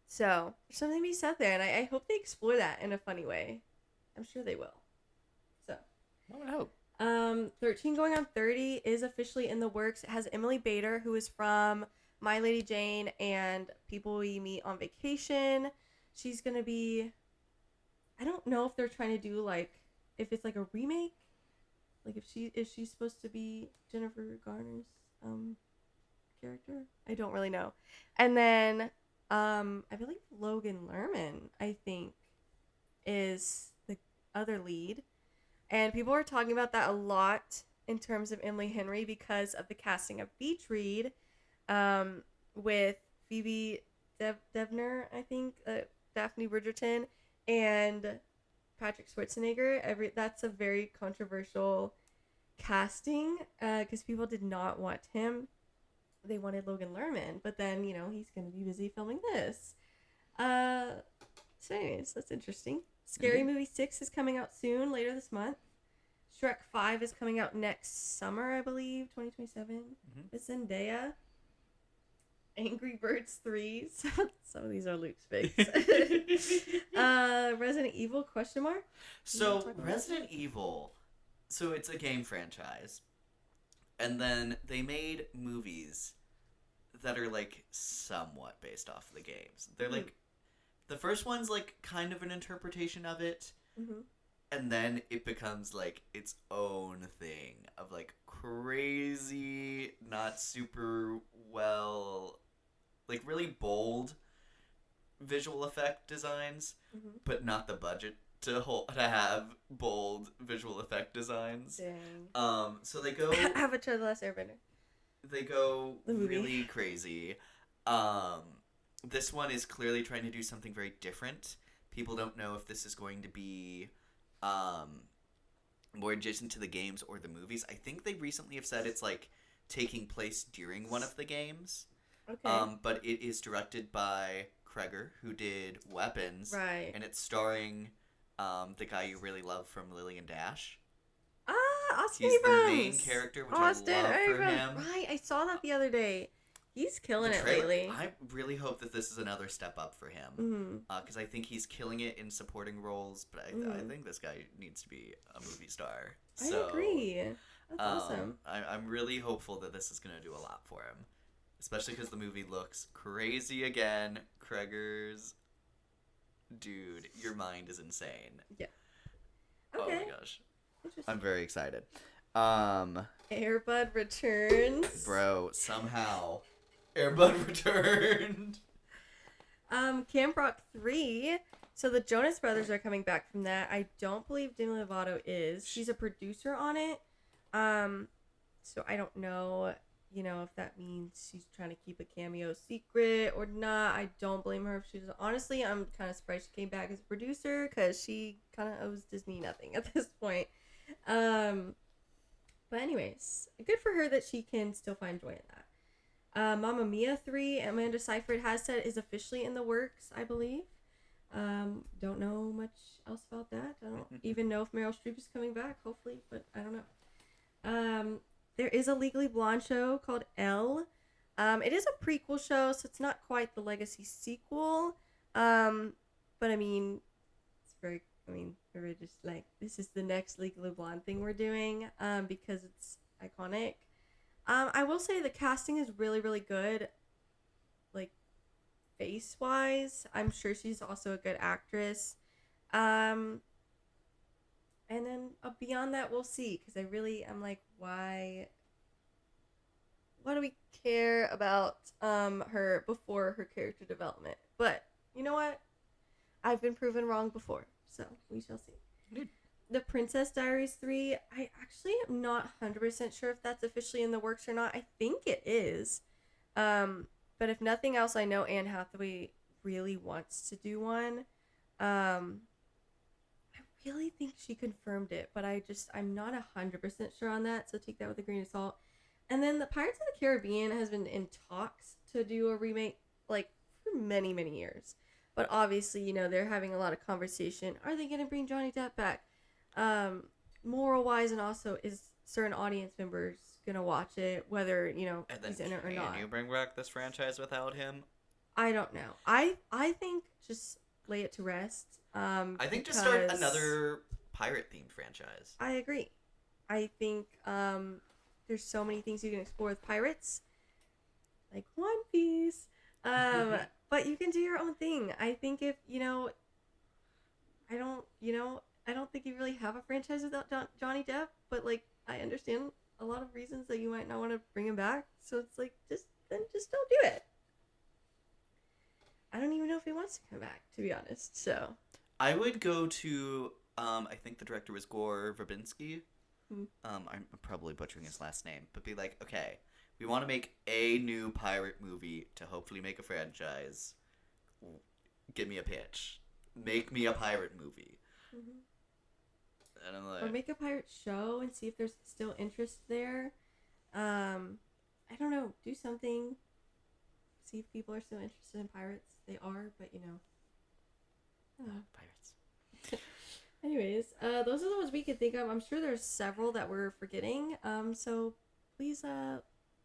So there's something to be said there, and I hope they explore that in a funny way. I'm sure they will. So I would hope. 13 Going on 30 is officially in the works. It has Emily Bader, who is from My Lady Jane and People We Meet on Vacation. She's gonna be, I don't know if they're trying to do like, if it's like a remake, like if she's supposed to be Jennifer Garner's character. I don't really know. And then I believe Logan Lerman, I think, is the other lead. And people are talking about that a lot in terms of Emily Henry because of the casting of Beach Read with Phoebe Devner, I think, Daphne Bridgerton, and Patrick Schwarzenegger. That's a very controversial casting because people did not want him. They wanted Logan Lerman, but then, you know, he's going to be busy filming this. So anyways, that's interesting. Scary Movie 6 is coming out soon, later this month. Shrek 5 is coming out next summer, I believe, 2027. With Zendaya. Angry Birds 3. Some of these are Luke's picks. Resident Evil, ? So, Resident Evil, so it's a game franchise. And then they made movies that are, like, somewhat based off the games. They're, like, the first one's, like, kind of an interpretation of it. And then it becomes, like, its own thing of, like, crazy, not super well, like, really bold visual effect designs, but not the budget to have bold visual effect designs. Dang. So they go Avatar: The Last Airbender. They go really crazy. This one is clearly trying to do something very different. People don't know if this is going to be more adjacent to the games or the movies. I think they recently have said it's like taking place during one of the games. Okay. But it is directed by Kreger, who did Weapons. Right. And it's starring the guy you really love from Lily and Dash. Austin He's Abrams. the main character, which Austin I love for Abrams. him. Right, I saw that the other day. He's killing The it trailer- lately. I really hope that this is another step up for him. Because I think he's killing it in supporting roles, but I think this guy needs to be a movie star. I agree. That's awesome. I'm really hopeful that this is going to do a lot for him. Especially because the movie looks crazy again. Kreger's... Dude, your mind is insane. Yeah. Okay. Oh my gosh. I'm very excited. Airbud returns. Bro, somehow Airbud returned. Camp Rock 3. So the Jonas Brothers are coming back from that. I don't believe Demi Lovato is. She's a producer on it. So I don't know, you know, if that means she's trying to keep a cameo secret or not. I don't blame her if she's... Honestly, I'm kind of surprised she came back as a producer because she kind of owes Disney nothing at this point. But anyways, good for her that she can still find joy in that. Mamma Mia 3, Amanda Seyfried has said, is officially in the works, I believe. Don't know much else about that. I don't even know if Meryl Streep is coming back, hopefully, but I don't know. There is a Legally Blonde show called Elle. It is a prequel show, so it's not quite the Legacy sequel. But I mean, we're just like, this is the next Legally Blonde thing we're doing, because it's iconic. I will say the casting is really, really good, like, face-wise. I'm sure she's also a good actress. And then beyond that, we'll see, because I'm like, why do we care about her before her character development? But, you know what? I've been proven wrong before, so we shall see. Good. The Princess Diaries 3, I actually am not 100% sure if that's officially in the works or not. I think it is. But if nothing else, I know Anne Hathaway really wants to do one. I really think she confirmed it, but I'm not 100% sure on that, so take that with a grain of salt. And then the Pirates of the Caribbean has been in talks to do a remake, like, for many, many years. But obviously, you know, they're having a lot of conversation. Are they going to bring Johnny Depp back? Moral-wise, and also, is certain audience members going to watch it, whether, you know, And then he's in it or not? can you bring back this franchise without him? I don't know. I think just lay it to rest. I think just start another pirate-themed franchise. I agree. I think there's so many things you can explore with pirates, like One Piece. But you can do your own thing. I think if I don't think you really have a franchise without Johnny Depp. But like, I understand a lot of reasons that you might not want to bring him back. So it's like, just don't do it. I don't even know if he wants to come back, to be honest. So I would go to, I think the director was Gore Verbinski. I'm probably butchering his last name, but be like, okay, we want to make a new pirate movie to hopefully make a franchise. Give me a pitch. Make me a pirate movie. Mm-hmm. And I'm like, or make a pirate show and see if there's still interest there. I don't know. Do something. See if people are still interested in pirates. They are, but you know. pirates. Anyways, those are the ones we could think of. I'm sure there's several that we're forgetting. So please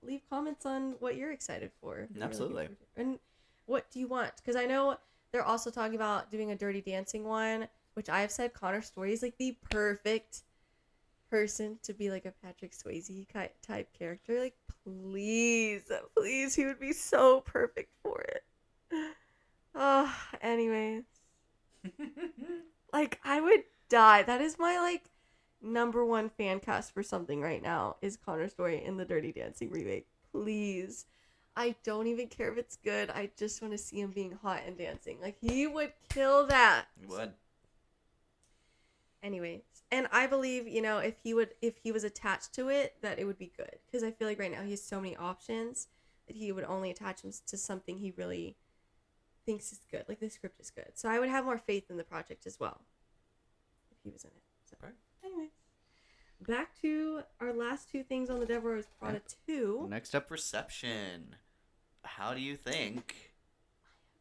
leave comments on what you're excited for. Absolutely. And what do you want? Because I know they're also talking about doing a Dirty Dancing one, which I have said Connor Story is like the perfect person to be like a Patrick Swayze type character. Like, please, he would be so perfect for it. Oh, anyways. Like, I would die. That is my, like, number one fan cast for something right now is Connor Story in the Dirty Dancing remake. Please. I don't even care if it's good. I just want to see him being hot and dancing. Like, he would kill that. He would. Anyways. And I believe, you know, if he was attached to it, that it would be good. Because I feel like right now he has so many options that he would only attach him to something he really thinks is good. Like, the script is good. So I would have more faith in the project as well if he was in it. So, right. Anyways, back to our last two things on the Devil Wears Prada 2. Next up, reception. How do you think?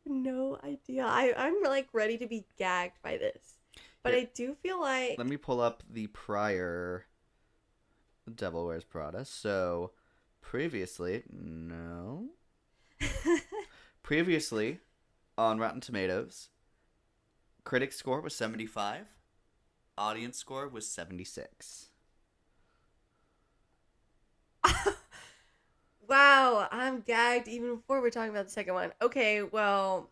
No idea. I'm like ready to be gagged by this. But Here, I do feel like... Let me pull up the prior Devil Wears Prada. So, previously on Rotten Tomatoes, critic score was 75, audience score was 76. Wow, I'm gagged even before we're talking about the second one. Okay, well,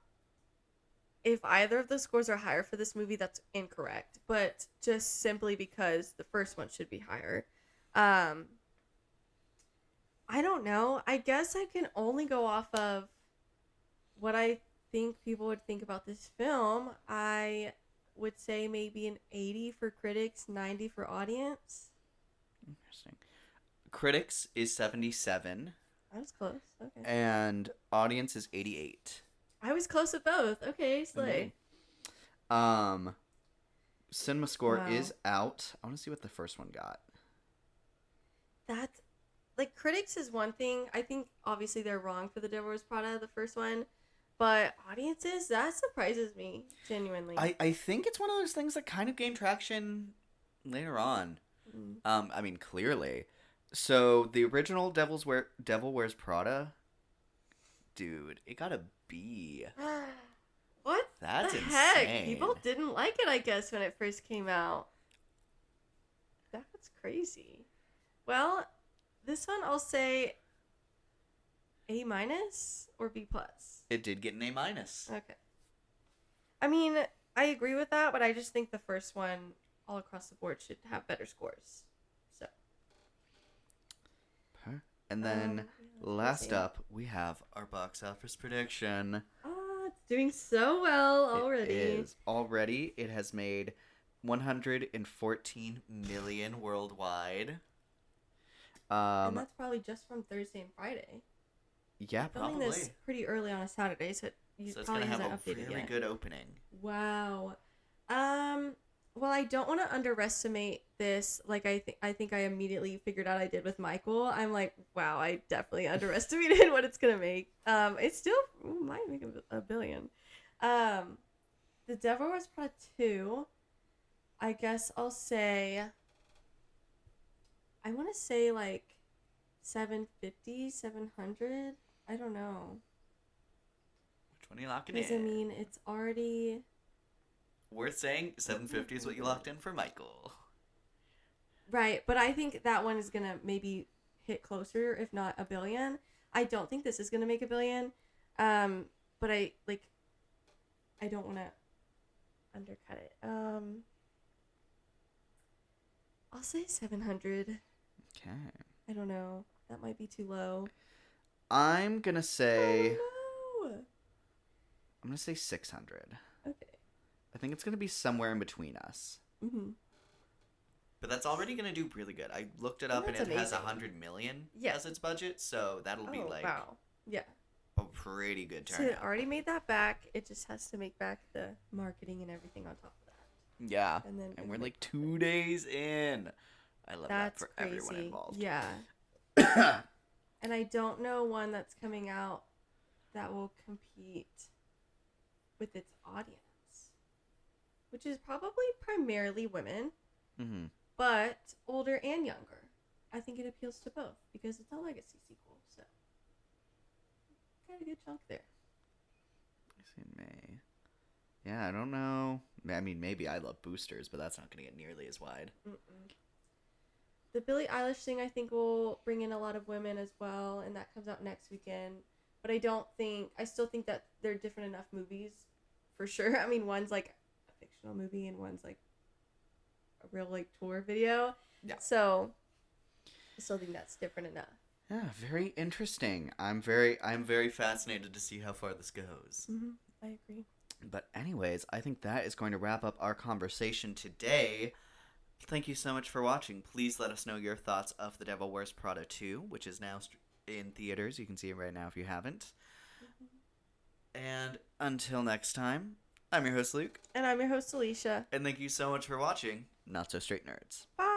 if either of the scores are higher for this movie, that's incorrect. But just simply because the first one should be higher. I don't know. I guess I can only go off of what I think people would think about this film. I would say maybe an 80 for critics, 90 for audience. Interesting. Critics is 77. I was close. Okay. And audience is 88. I was close with both. Okay, slay. Cinema score Wow. is out. I want to see what the first one got. That's like, critics is one thing. I think obviously they're wrong for the Devil Wears Prada, the first one, but audiences, that surprises me genuinely. I think it's one of those things that kind of gained traction later on. I mean, clearly. So the original Devil Wears Prada, dude, it got a B. What That's the heck? insane. People didn't like it, I guess, when it first came out. That's crazy. Well, this one I'll say A- or B+. It did get an A-. Okay. I mean, I agree with that, but I just think the first one all across the board should have better scores. So. And then last see. up, we have our box office prediction. It's doing so well already. It is. Already, it has made $114 million worldwide. And that's probably just from Thursday and Friday. Yeah, Filming probably. this pretty early on a Saturday, so it So it's probably gonna have a hasn't updated very yet. good opening. Wow. Well, I don't want to underestimate this. Like, I think I immediately figured out I did with Michael. I'm like, wow, I definitely underestimated what it's gonna make. It still might make a billion. The Devil Wears Prada 2. I guess I'll say. I want to say like 750, 700. I don't know. Which one are you locking in? Because I mean, it's already. Worth saying, 750 is what you locked in for Michael. Right, but I think that one is gonna maybe hit closer, if not a billion. I don't think this is gonna make a billion, but I don't want to undercut it. I'll say 700. Okay. I don't know. That might be too low. I'm gonna say. Oh, no. I'm gonna say 600. Okay. I think it's gonna be somewhere in between us. Mm-hmm. But that's already gonna do really good. I looked it up and That's it has amazing. 100 million Yeah. as its budget, so that'll be like Wow. Yeah. a pretty good So turnout. it already made that back. It just has to make back the marketing and everything on top of that. Yeah. And then And we're like 2 days in. I love That's that for crazy. everyone involved. Yeah. And I don't know one that's coming out that will compete with its audience, which is probably primarily women, Mm-hmm. but older and younger. I think it appeals to both because it's a legacy sequel, so got a good chunk there. It's in May. Yeah, I don't know. I mean, maybe I love boosters, but that's not going to get nearly as wide. Mm-mm. The Billie Eilish thing, I think, will bring in a lot of women as well, and that comes out next weekend. But I still think that they're different enough movies, for sure. I mean, one's like a fictional movie, and one's like a real like tour video. Yeah. So, I still think that's different enough. Yeah, very interesting. I'm very fascinated to see how far this goes. Mm-hmm. I agree. But anyways, I think that is going to wrap up our conversation today. Thank you so much for watching. Please let us know your thoughts of The Devil Wears Prada 2, which is now in theaters. You can see it right now if you haven't. And until next time, I'm your host, Luke. And I'm your host, Alicia. And thank you so much for watching Not So Straight Nerds. Bye.